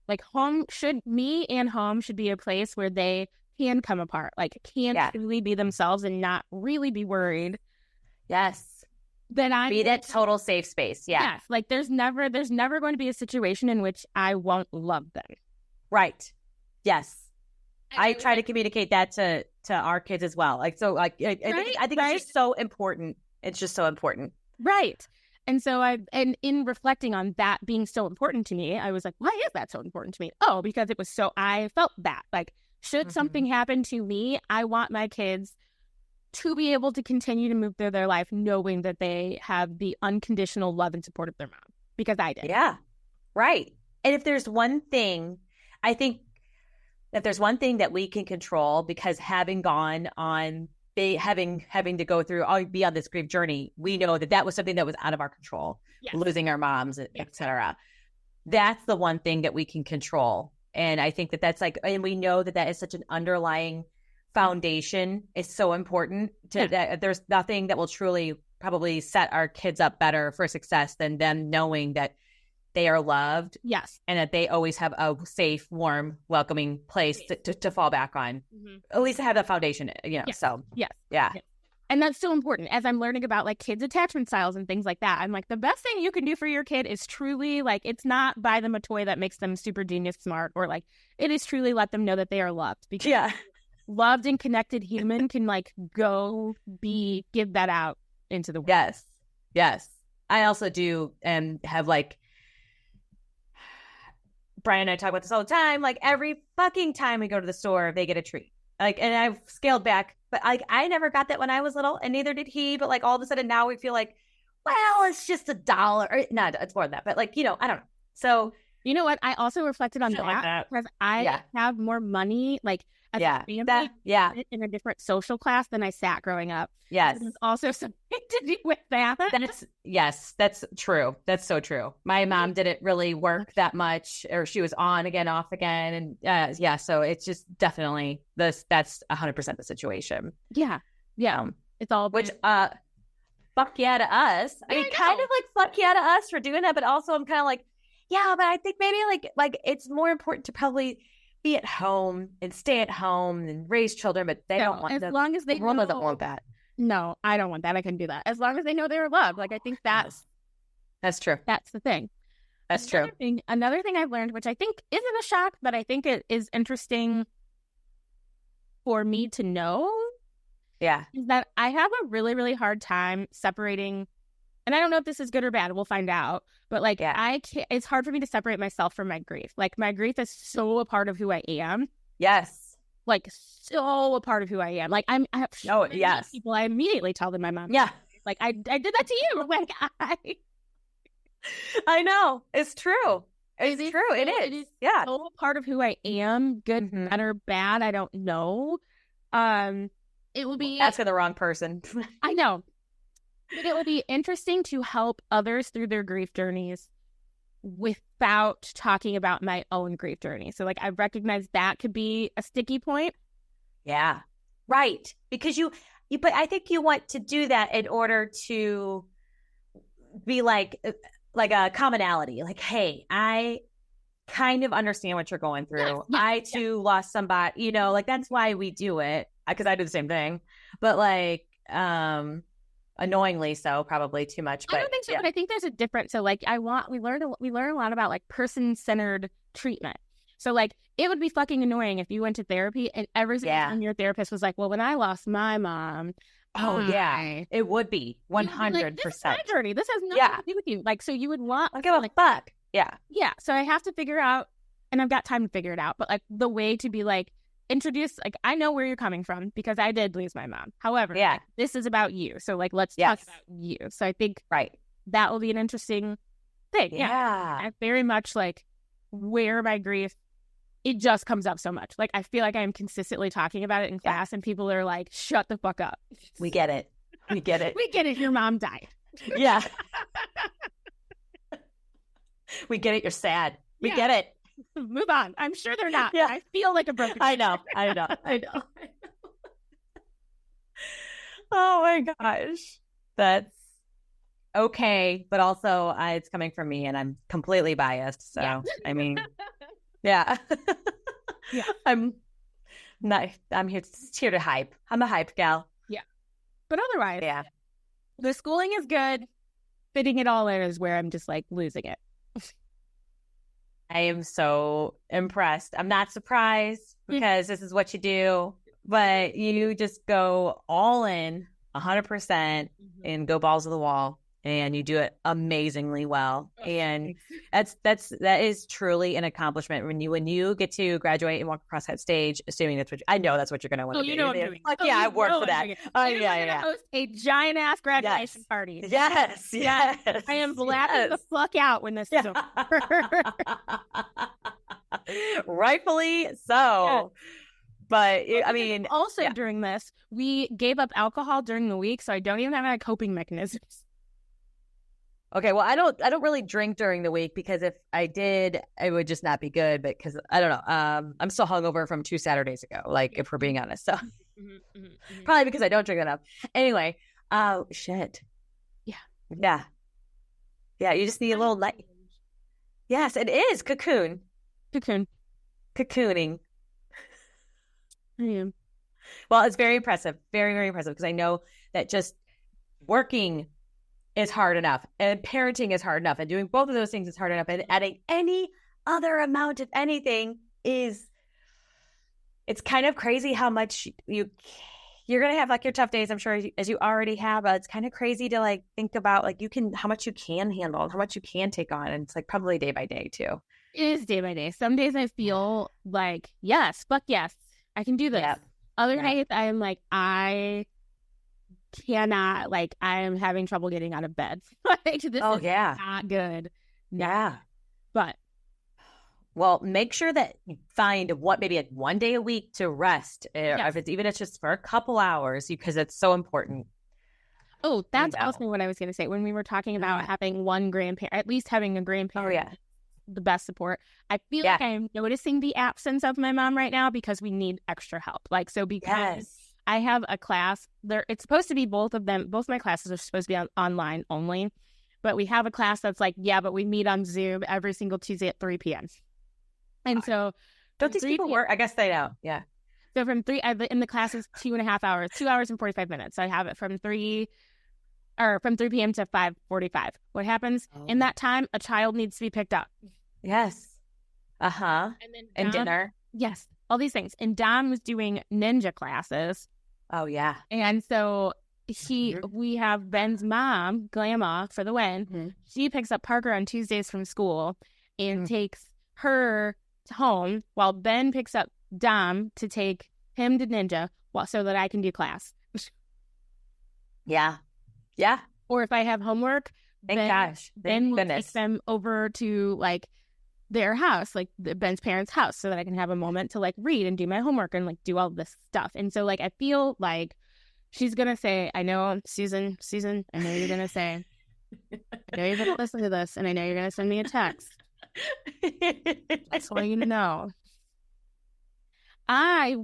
Like me and home should be a place where they can come apart, like can truly be themselves and not really be worried. Yes. That I be that total safe space. Yeah. Yes. Like there's never going to be a situation in which I won't love them. Right. Yes. I try to communicate that to our kids as well. Like, so like, I think it's just so important. It's just so important. Right. And so and in reflecting on that being so important to me, I was like, why is that so important to me? Oh, because I felt that like, should something happen to me, I want my kids to be able to continue to move through their life knowing that they have the unconditional love and support of their mom, because I did. Yeah. Right. And if there's one thing, I think that there's one thing that we can control, because having gone on, having to go through, be on this grief journey, we know that was something that was out of our control, losing our moms, etc. That's the one thing that we can control. And I think that's like, and we know that is such an underlying foundation. Is so important that there's nothing that will truly probably set our kids up better for success than them knowing that they are loved. Yes. And that they always have a safe, warm, welcoming place to fall back on. At least have that foundation, so. Yes. Yeah. Yes. And that's so important. As I'm learning about like kids' attachment styles and things like that, I'm like, the best thing you can do for your kid is truly like, it's not buy them a toy that makes them super genius smart, or like, it is truly let them know that they are loved. Because loved and connected human can like give that out into the world. Yes. I also do have like, Brian and I talk about this all the time. Like every fucking time we go to the store, they get a treat. Like, and I've scaled back, but like I never got that when I was little, and neither did he. But like all of a sudden now we feel like, well, it's just $1. Or, no, it's more than that. But like, I don't know. So you know what? I also reflected on that because I have more money, like as a family, in a different social class than I sat growing up. Yes, so there's also something to do with that. That's true. That's so true. My mom didn't really work that much, or she was on again, off again, and so it's just definitely that's 100% the situation. Yeah. It's all which fuck yeah to us. I mean, kind of like fuck yeah to us for doing that, but also I'm kind of like, yeah, but I think maybe like it's more important to probably be at home and stay at home and raise children, but they don't want as long as they doesn't want that. No, I don't want that. I couldn't do that. As long as they know they're loved. Like I think that's true. That's the thing. That's true. Another thing I've learned, which I think isn't a shock, but I think it is interesting for me to know. Yeah. Is that I have a really, really hard time separating, and I don't know if this is good or bad. We'll find out. But like, it's hard for me to separate myself from my grief. Like my grief is so a part of who I am. Yes. Like so a part of who I am. Like I have people. I immediately tell them my mom. Yeah. Like I did that to you. Like I know. It's true. It's true. It is. Yeah. So a part of who I am. Good, bad, or bad. I don't know. It will be asking the wrong person. I know. But it would be interesting to help others through their grief journeys without talking about my own grief journey. So like I recognize that could be a sticky point. Yeah. Right. Because but I think you want to do that in order to be like a commonality. Like, hey, I kind of understand what you're going through. I too lost somebody, like that's why we do it. Because I do the same thing. But like annoyingly so, probably too much. But I don't think so, but I think there's a difference. So like we learn a lot about like person-centered treatment. So like it would be fucking annoying if you went to therapy and every single time your therapist was like, well, when I lost my mom, it would be 100%. Like, this is my journey. This has nothing to do with you. Like, so you would want give a fuck. Yeah. So I have to figure out, and I've got time to figure it out, but like the way to be like, introduce, like, I know where you're coming from because I did lose my mom. However, like, this is about you. So like, let's talk about you. So I think that will be an interesting thing. Yeah. I very much like where my grief, it just comes up so much. Like, I feel like I'm consistently talking about it in class and people are like, shut the fuck up. We get it. We get it. We get it. Your mom died. Yeah. We get it. You're sad. We get it. Move on. I'm sure they're not. I feel like a broken. I know. Oh my gosh. That's okay. But also it's coming from me and I'm completely biased. So, I mean, Yeah. Yeah. I'm here to hype. I'm a hype gal. Yeah. But otherwise, Yeah. the schooling is good. Fitting it all in is where I'm just like losing it. I am so impressed. I'm not surprised because this is what you do, but you just go all in 100% and go balls to the wall, and you do it amazingly well. And that is truly an accomplishment when you get to graduate and walk across that stage, assuming that's what I know that's what you're going to want to do. You know I'm doing. Like, yeah, I work for that. Yeah. Host a giant ass graduation party. Yes. I am blacking the fuck out when this is over. Rightfully so. Yes. But I mean, also during this, we gave up alcohol during the week, so I don't even have any coping mechanisms. Okay, well, I don't really drink during the week because if I did, it would just not be good. But because I don't know, I'm still hungover from 2 Saturdays ago. Like, if we're being honest, so probably because I don't drink enough. Anyway, shit. Yeah. You just need a little light. Yes, it is cocooning. I am. Well, it's very impressive, very, very impressive, because I know that just working is hard enough, and parenting is hard enough, and doing both of those things is hard enough, and adding any other amount of anything it's kind of crazy how much you're going to have like your tough days, I'm sure, as you already have, but it's kind of crazy to like think about like how much you can handle and how much you can take on. And it's like probably day by day too. It is day by day. Some days I feel like, yes, I can do this. Yep. Other days I am like, I cannot, like, I am having trouble getting out of bed. This is not good. Yeah. But. Well, make sure that you find maybe like 1 day a week to rest, if it's just for a couple hours, because it's so important. Oh, that's also what I was going to say when we were talking about having one grandparent, at least having a grandparent. Oh, yeah. The best support. I feel like I'm noticing the absence of my mom right now because we need extra help. Like, so because I have a class there, it's supposed to be both my classes are supposed to be online only, but we have a class that's like, but we meet on Zoom every single Tuesday at 3 p.m. And so don't these people work? I guess they don't. Yeah. So from 3, in the class is 2.5 hours, 2 hours and 45 minutes. So I have it from 3 p.m. to 5:45. What happens in that time? A child needs to be picked up. Yes. And then dinner. Yes. All these things. And Dom was doing ninja classes. Oh yeah. And so we have Ben's mom, Grandma for the win. Mm-hmm. She picks up Parker on Tuesdays from school and takes her home while Ben picks up Dom to take him to ninja so that I can do class. Yeah. Or if I have homework, Ben will take them over to like their house, like Ben's parents' house, so that I can have a moment to like read and do my homework and like do all this stuff. And so like I feel like she's gonna say, I know, Susan, I know you're gonna say, I know you're gonna listen to this, and I know you're gonna send me a text. I just want you to know. I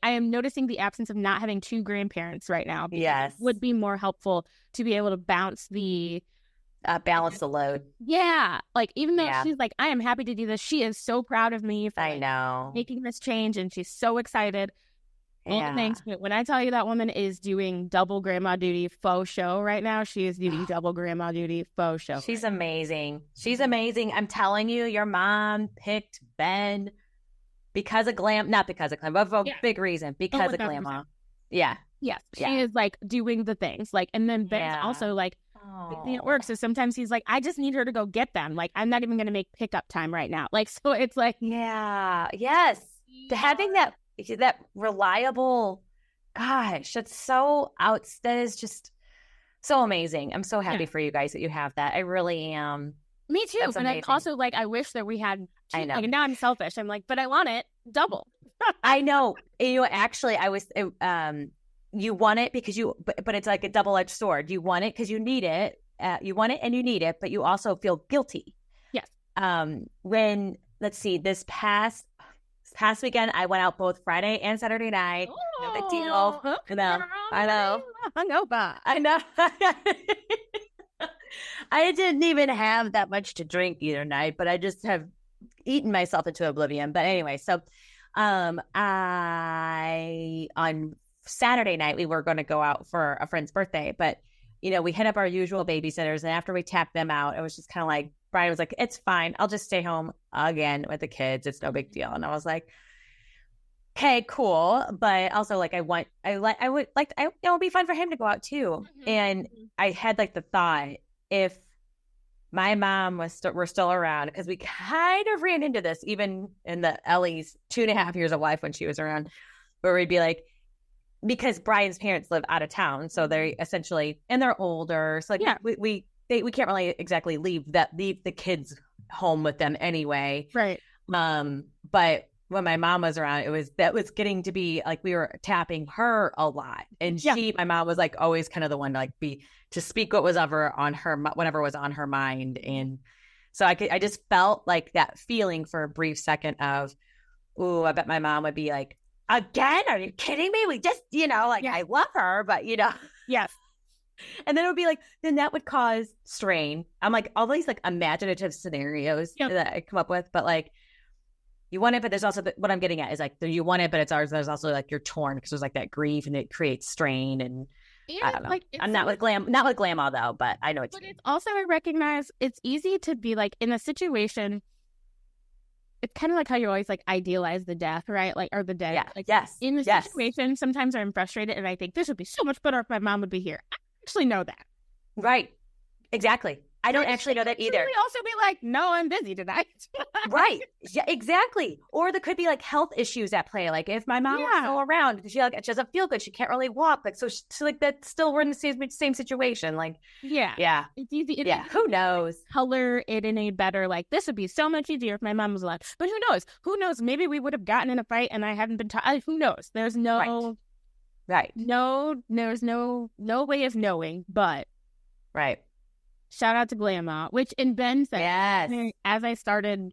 am noticing the absence of not having 2 grandparents right now. Yes. It would be more helpful to be able to balance the load. Yeah. Like, even though she's like, I am happy to do this, she is so proud of me for making this change, and she's so excited. Yeah. Thanks. But when I tell you that woman is doing double grandma duty faux show right now, she is doing double grandma duty faux show. She's amazing. I'm telling you, your mom picked Ben because of not because of but for a big reason, because of grandma. Yeah. Yes. She is like doing the things like, and then Ben's also like, it works. So sometimes he's like, I just need her to go get them. Like, I'm not even going to make pickup time right now. Like, so it's like, yes. To having that reliable, gosh, that is just so amazing. I'm so happy for you guys that you have that. I really am. Me too. That's amazing. I'm also like, I wish that we had 2. I know. Like, now I'm selfish. I'm like, but I want it double. I know. Actually, I was, you want it because but it's like a double-edged sword. You want it because you need it. You want it and you need it, but you also feel guilty. Yes. When, let's see, this past weekend, I went out both Friday and Saturday night. No big deal. I know. I know. I didn't even have that much to drink either night, but I just have eaten myself into oblivion. But anyway, so I on Saturday night we were going to go out for a friend's birthday, but we hit up our usual babysitters, and after we tapped them out, it was just kind of like Brian was like, "It's fine, I'll just stay home again with the kids. It's no big deal." And I was like, "Okay, cool," but also like it would be fun for him to go out too. And I had like the thought, if my mom were still around, because we kind of ran into this even in the Ellie's 2.5 years of life when she was around, where we'd be like, because Brian's parents live out of town, so they essentially, and they're older, so like we can't really exactly leave the kids home with them anyway, right? But when my mom was around, that was getting to be like we were tapping her a lot, and my mom was like always kind of the one to like to speak what was ever on her, whatever was on her mind, and so I just felt like that feeling for a brief second of, ooh, I bet my mom would be like, again, are you kidding me? We just, I love her, but yes. And then it would be like, then that would cause strain. I'm like, all these like imaginative scenarios that I come up with, but like, you want it, but there's also what I'm getting at is like, you want it, but it's ours. There's also like you're torn because there's like that grief and it creates strain. And I don't know. Like, I'm not with grandma though, but I know it's. But it's also, I recognize it's easy to be like in a situation. It's kind of like how you always like idealize the death, right? Like, or the dead. Yeah. Like, yes. In the situation, sometimes I'm frustrated and I think this would be so much better if my mom would be here. I actually know that. Right. Exactly. I don't actually know that either. Really also be like, no, I'm busy tonight. Right. Yeah, exactly. Or there could be like health issues at play. Like if my mom was still around, she doesn't feel good. She can't really walk. Like, so like that still we're in the same situation. Like, yeah. It's easy. Who knows? Color it in a better, like, this would be so much easier if my mom was alive. But who knows? Who knows? Maybe we would have gotten in a fight and I hadn't been taught. Who knows? There's no, right. No, there's no way of knowing, but. Right. Shout out to Grandma, which in Ben said, as I started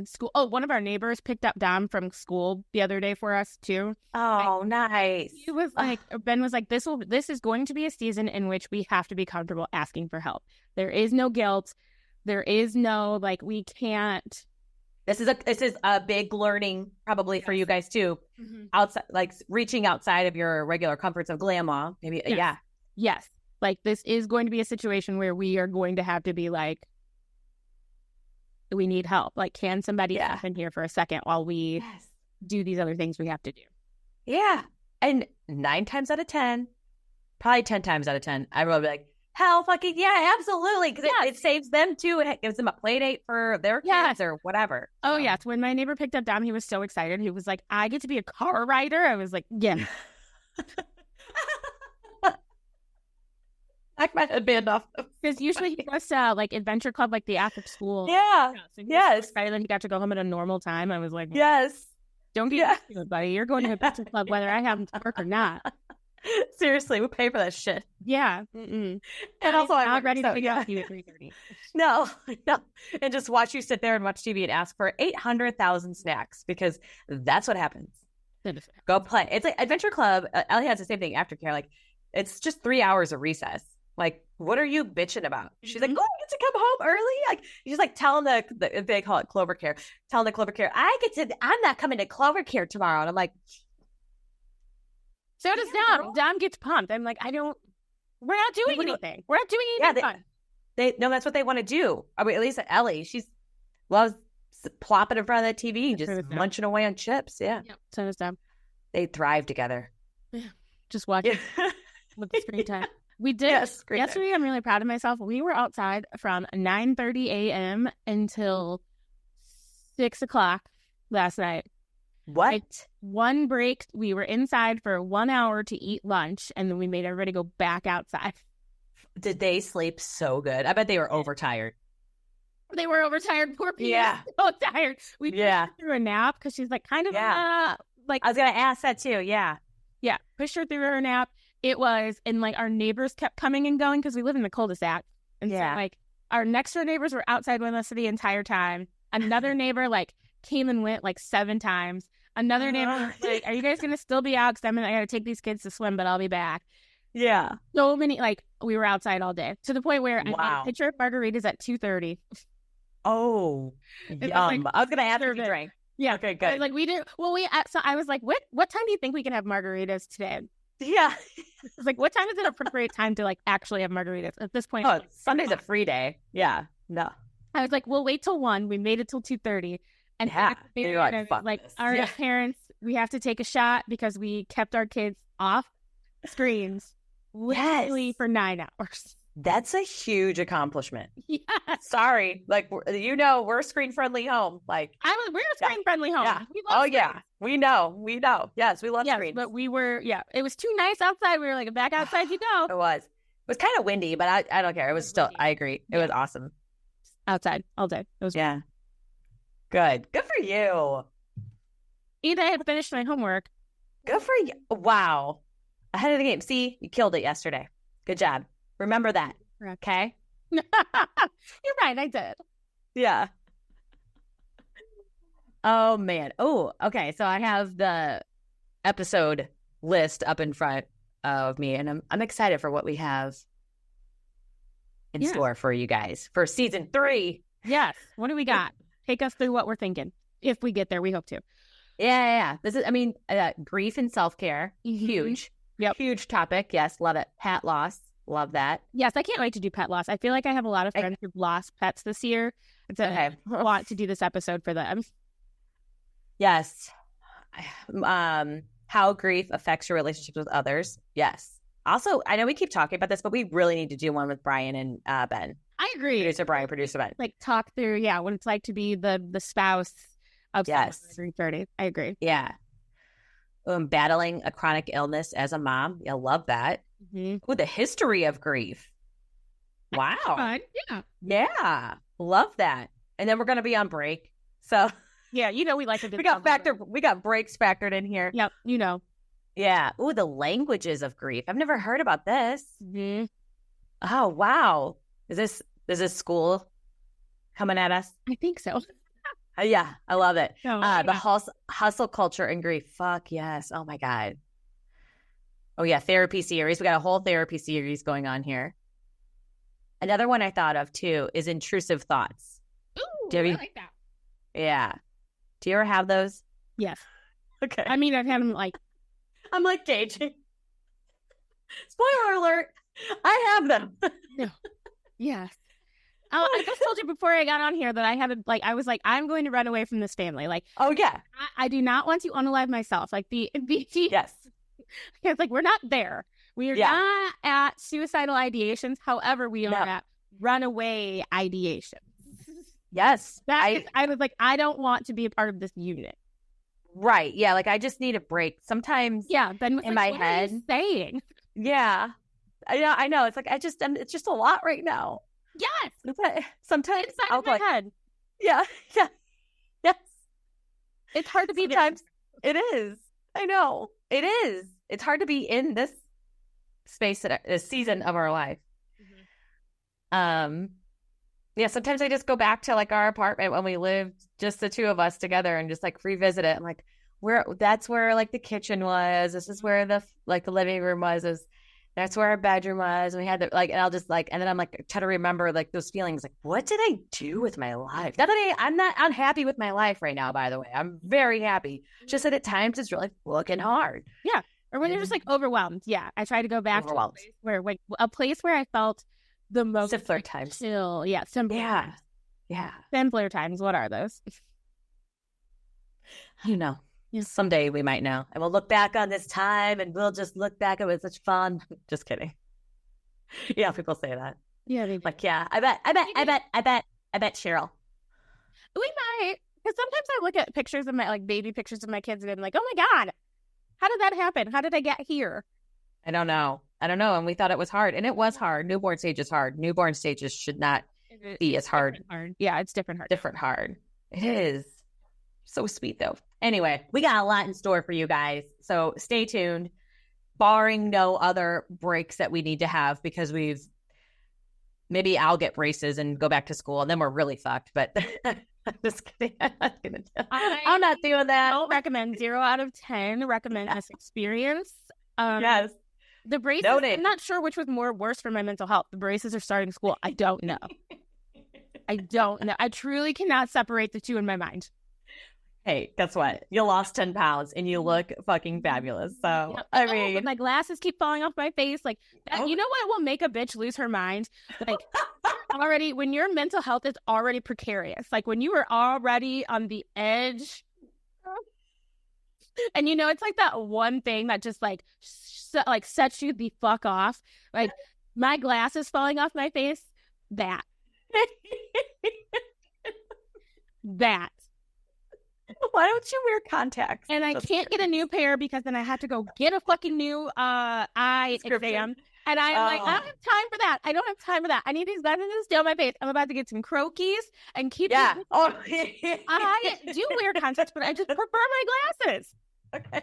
school. Oh, one of our neighbors picked up Dom from school the other day for us too. Oh, nice. He was like, Ben was like, this is going to be a season in which we have to be comfortable asking for help. There is no guilt. There is no like, we can't. This is a big learning probably for you guys too. Mm-hmm. Outside, like reaching outside of your regular comforts of grandma. Maybe, Yes. Like, this is going to be a situation where we are going to have to be like, we need help. Like, can somebody step in here for a second while we do these other things we have to do? Yeah. And 9 times out of 10, probably 10 times out of 10, I will be like, hell fucking yeah, absolutely. Because it saves them too. It gives them a play date for their kids or whatever. Oh, yes. When my neighbor picked up Dom, he was so excited. He was like, I get to be a car rider. I was like, yeah. I my headband off. Because usually he goes to like Adventure Club, like the after school. Yeah. So yes. And then he got to go home at a normal time. I was like, yes. Don't get used to it, buddy. You're going to Adventure Club whether I have to work or not. Seriously, we pay for that shit. Yeah. And also, I'm not ready to pick up you at 3:30. No. And just watch you sit there and watch TV and ask for 800,000 snacks because that's what happens. Go play. It's like Adventure Club. Ellie has the same thing. Aftercare, like it's just 3 hours of recess. Like, what are you bitching about? She's like, oh, I get to come home early. Like, she's like telling they call it Clover Care. Telling the Clover Care, I'm not coming to Clover Care tomorrow. And I'm like, so does Dom. Dom gets pumped. I'm like, we're not doing anything. We're not doing anything fun. No, that's what they want to do. I mean, at least Ellie, she loves plopping in front of the TV, just munching away on chips. Yeah. Yep. So does Dom. They thrive together. Yeah. Just watching with the screen time. We did. Yesterday, I'm really proud of myself. We were outside from 9:30 a.m. until 6 o'clock last night. What? Like, one break, we were inside for 1 hour to eat lunch, and then we made everybody go back outside. Did they sleep so good? I bet they were overtired. They were overtired. Poor people. Yeah. So tired. We pushed her through a nap because she's like kind of like. I was going to ask that too. Yeah. Yeah. Pushed her through her nap. It was, and like our neighbors kept coming and going because we live in the cul-de-sac. And so like our next door neighbors were outside with us the entire time. Another neighbor like came and went like 7 times. Another neighbor was like, are you guys going to still be out? Because I got to take these kids to swim, but I'll be back. Yeah. So many, like we were outside all day to the point where I made a picture of margaritas at 2:30. Oh, Like, yum. I was going to ask if you it. drank. Yeah. Okay, I good. was like, we do. Well, so I was like, what time do you think we can have margaritas today? Yeah. I was like, what time is an appropriate time to like actually have margaritas at this point? Oh, Sunday's a free day. Yeah. No. I was like, we'll wait till 1. We made it till 2:30. And Yeah. And you're like, I was fuck like, this. all right, Yeah. parents, we have to take a shot because we kept our kids off screens literally for 9 hours. That's a huge accomplishment. Yes. Sorry. Like, we're a screen friendly home. Like, We're a screen friendly home. Yeah. We love screens. Yeah. We know. Yes, we love screens. But we were, it was too nice outside. We were like, back outside you go. It was. It was kind of windy, but I don't care. It was still, I agree. It was awesome. Outside all day. It was Good. Good for you. Either I had finished my homework. Good for you. Wow. Ahead of the game. See, you killed it yesterday. Good job. Remember that. Okay. You're right. I did. Yeah. Oh, man. Oh, okay. So I have the episode list up in front of me, and I'm excited for what we have in store for you guys for season 3. Yes. What do we got? Take us through what we're thinking. If we get there, we hope to. Yeah. This is, grief and self-care. Mm-hmm. Huge. Yep. Huge topic. Yes. Love it. Pet loss. Love that. Yes. I can't wait to do pet loss. I feel like I have a lot of friends who've lost pets this year. I want to do this episode for them. Yes. How grief affects your relationships with others. Yes. Also, I know we keep talking about this, but we really need to do one with Brian and Ben. I agree. Producer Brian, producer Ben. Like talk through, what it's like to be the spouse of someone over 30. I agree. Yeah. Battling a chronic illness as a mom. I love that. Mm-hmm. Ooh, the history of grief. Wow. Fun. Yeah. Yeah. Love that. And then we're going to be on break. So yeah, we like to do. We got breaks factored in here. Yep. Yeah. Ooh, the languages of grief. I've never heard about this. Mm-hmm. Oh, wow. Is this school coming at us? I think so. Yeah, I love it. The hustle culture and grief. Fuck yes. Oh my God. Oh yeah, therapy series. We got a whole therapy series going on here. Another one I thought of too is intrusive thoughts. Ooh, I like that. Yeah. Do you ever have those? Yes. Okay. I mean, I've had them like. I'm like gauging. Spoiler alert. I have them. No. Yes. I just told you before I got on here that I was like, I'm going to run away from this family. Like, oh yeah, I do not want to unalive myself. Like yes. It's like we're not there. We are not at suicidal ideations. However, we are at runaway ideation. Yes, I was like, I don't want to be a part of this unit. Right. Yeah. Like I just need a break. Sometimes. Yeah. Then in my head, are you saying. Yeah. I know. It's like it's just a lot right now. Yes. Sometimes inside of my head. Yeah. Yes. It's hard to be sometimes there. It is. I know. It is. It's hard to be in this space this season of our life. Mm-hmm. Yeah, sometimes I just go back to like our apartment when we lived just the two of us together and just like revisit it. I'm like, that's where like the kitchen was. This is where the living room was. That's where our bedroom was. And we had and I'll just and then I'm like, try to remember like those feelings. Like, what did I do with my life? Not that I'm not unhappy with my life right now, by the way. I'm very happy. Just that at times it's really fucking hard. Yeah. Or when you're just like overwhelmed. Yeah. I try to go back to a place where I felt the most simpler times. Chill. Yeah. Simpler times. Yeah. Simpler times. What are those? You know. Someday we might know, and we'll look back on this time, and we'll just look back. It was such fun. Just kidding. Yeah, people say that. Yeah, like I bet Cheryl. We might, because sometimes I look at pictures of my baby pictures of my kids, and I'm like, oh my God, how did that happen? How did I get here? I don't know, and we thought it was hard, and it was hard. Newborn stage is hard. Newborn stages should not be as hard. Yeah, it's different hard. Different hard. It is. So sweet, though. Anyway, we got a lot in store for you guys. So stay tuned, barring no other breaks that we need to have, because maybe I'll get braces and go back to school, and then we're really fucked. But I'm just kidding. I'm not doing that. I don't recommend 0 out of 10. Recommend this experience. Yes. The braces, I'm not sure which was worse for my mental health. The braces are starting school. I don't know. I don't know. I truly cannot separate the two in my mind. Hey, guess what? You lost 10 pounds and you look fucking fabulous. So, I mean, my glasses keep falling off my face. Like, that, you know what will make a bitch lose her mind? Like, already, when your mental health is already precarious, like when you are already on the edge, and you know, it's like that one thing that just like sets you the fuck off. Like, my glasses falling off my face, that. Why don't you wear contacts? And I can't get a new pair because then I have to go get a fucking new eye exam. And I'm like, I don't have time for that. I don't have time for that. I need these glasses to stay on my face. I'm about to get some croquis and keep. Yeah. I do wear contacts, but I just prefer my glasses. Okay.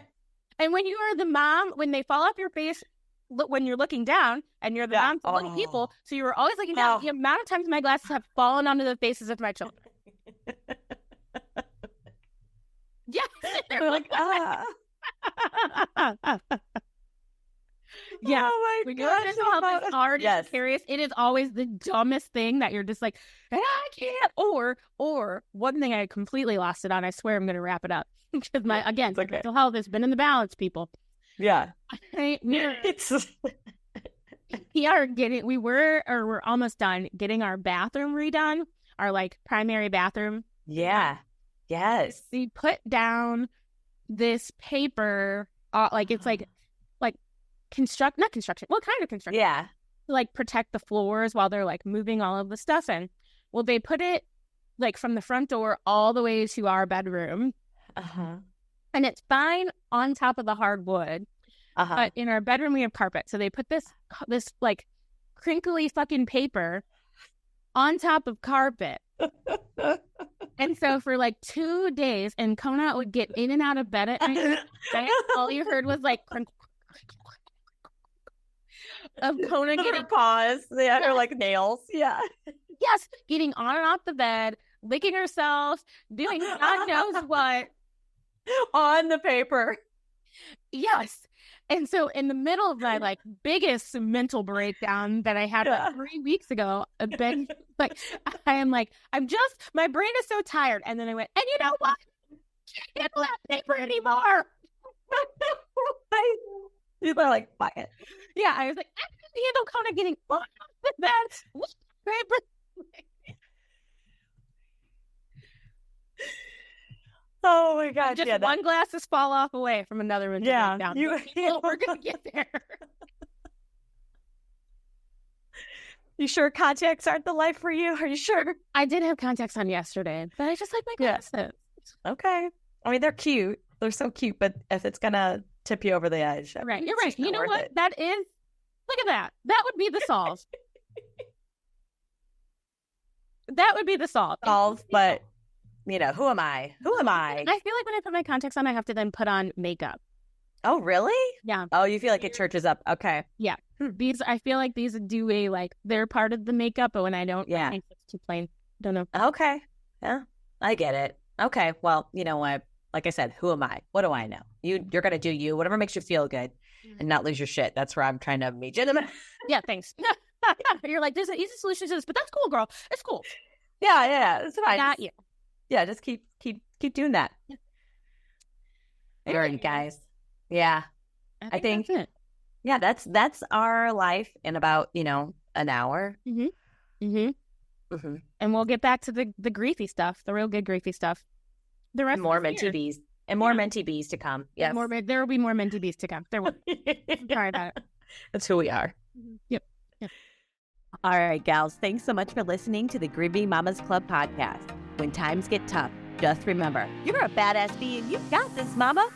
And when you are the mom, when they fall off your face, when you're looking down, and you're the mom to little people, so you were always looking down. The amount of times my glasses have fallen onto the faces of my children. Yeah, they're like, Yeah. Oh my God. Mental health is already precarious. It is always the dumbest thing that you're just like, I can't. Or one thing I completely lost it on. I swear I'm going to wrap it up because mental health has been in the balance, people. Yeah. We're almost done getting our bathroom redone, our like primary bathroom. Yeah. Yes. We put down this paper, it's like not construction. What kind of construction? Yeah. To like protect the floors while they're like moving all of the stuff in. Well, they put it like from the front door all the way to our bedroom. And it's fine on top of the hardwood. But in our bedroom we have carpet. So they put this like crinkly fucking paper on top of carpet. And so for like 2 days, and Kona would get in and out of bed at night, all you heard was like of Kona getting her paws, her like nails, yes, getting on and off the bed, licking herself, doing God knows what on the paper. Yes. And so in the middle of my like biggest mental breakdown that I had like 3 weeks ago, I've been like, my brain is so tired. And then I went, and you know what? I can't handle that paper anymore. You were like, fuck it. Yeah, I was like, I can't handle Kona getting on the bed. Paper. Oh my God. Just one glasses fall off away from another one. Yeah. Down. We're going to get there. You sure contacts aren't the life for you? Are you sure? I did have contacts on yesterday, but I just like my glasses. Okay. I mean, they're cute. They're so cute, but if it's going to tip you over the edge. Right. You're right. You know what? That is, look at that. That would be the solve. That would be the solve. But... You know, who am I? I feel like when I put my contacts on, I have to then put on makeup. Oh, really? Yeah. Oh, you feel like it churches up. Okay. Yeah. I feel like these do they're part of the makeup, but when I don't, I think it's too plain. Don't know. Okay. Yeah, I get it. Okay. Well, you know what? Like I said, who am I? What do I know? You're going to do you, whatever makes you feel good and not lose your shit. That's where I'm trying to meet you. Yeah, thanks. You're like, there's an easy solution to this, but that's cool, girl. It's cool. Yeah. It's fine. I got you. Yeah, just keep doing that. All right, guys. Yeah. I think that's it. Yeah, that's our life in about, an hour. And we'll get back to the griefy stuff, the real good griefy stuff. The rest more mentee bees. And more mentee bees to come. Yes. There will be more mentee bees to come. There will. Sorry about it. That's who we are. Yep. All right, gals. Thanks so much for listening to the Grieving Mamas Club podcast. When times get tough, just remember, you're a badass bee and you got this, mama.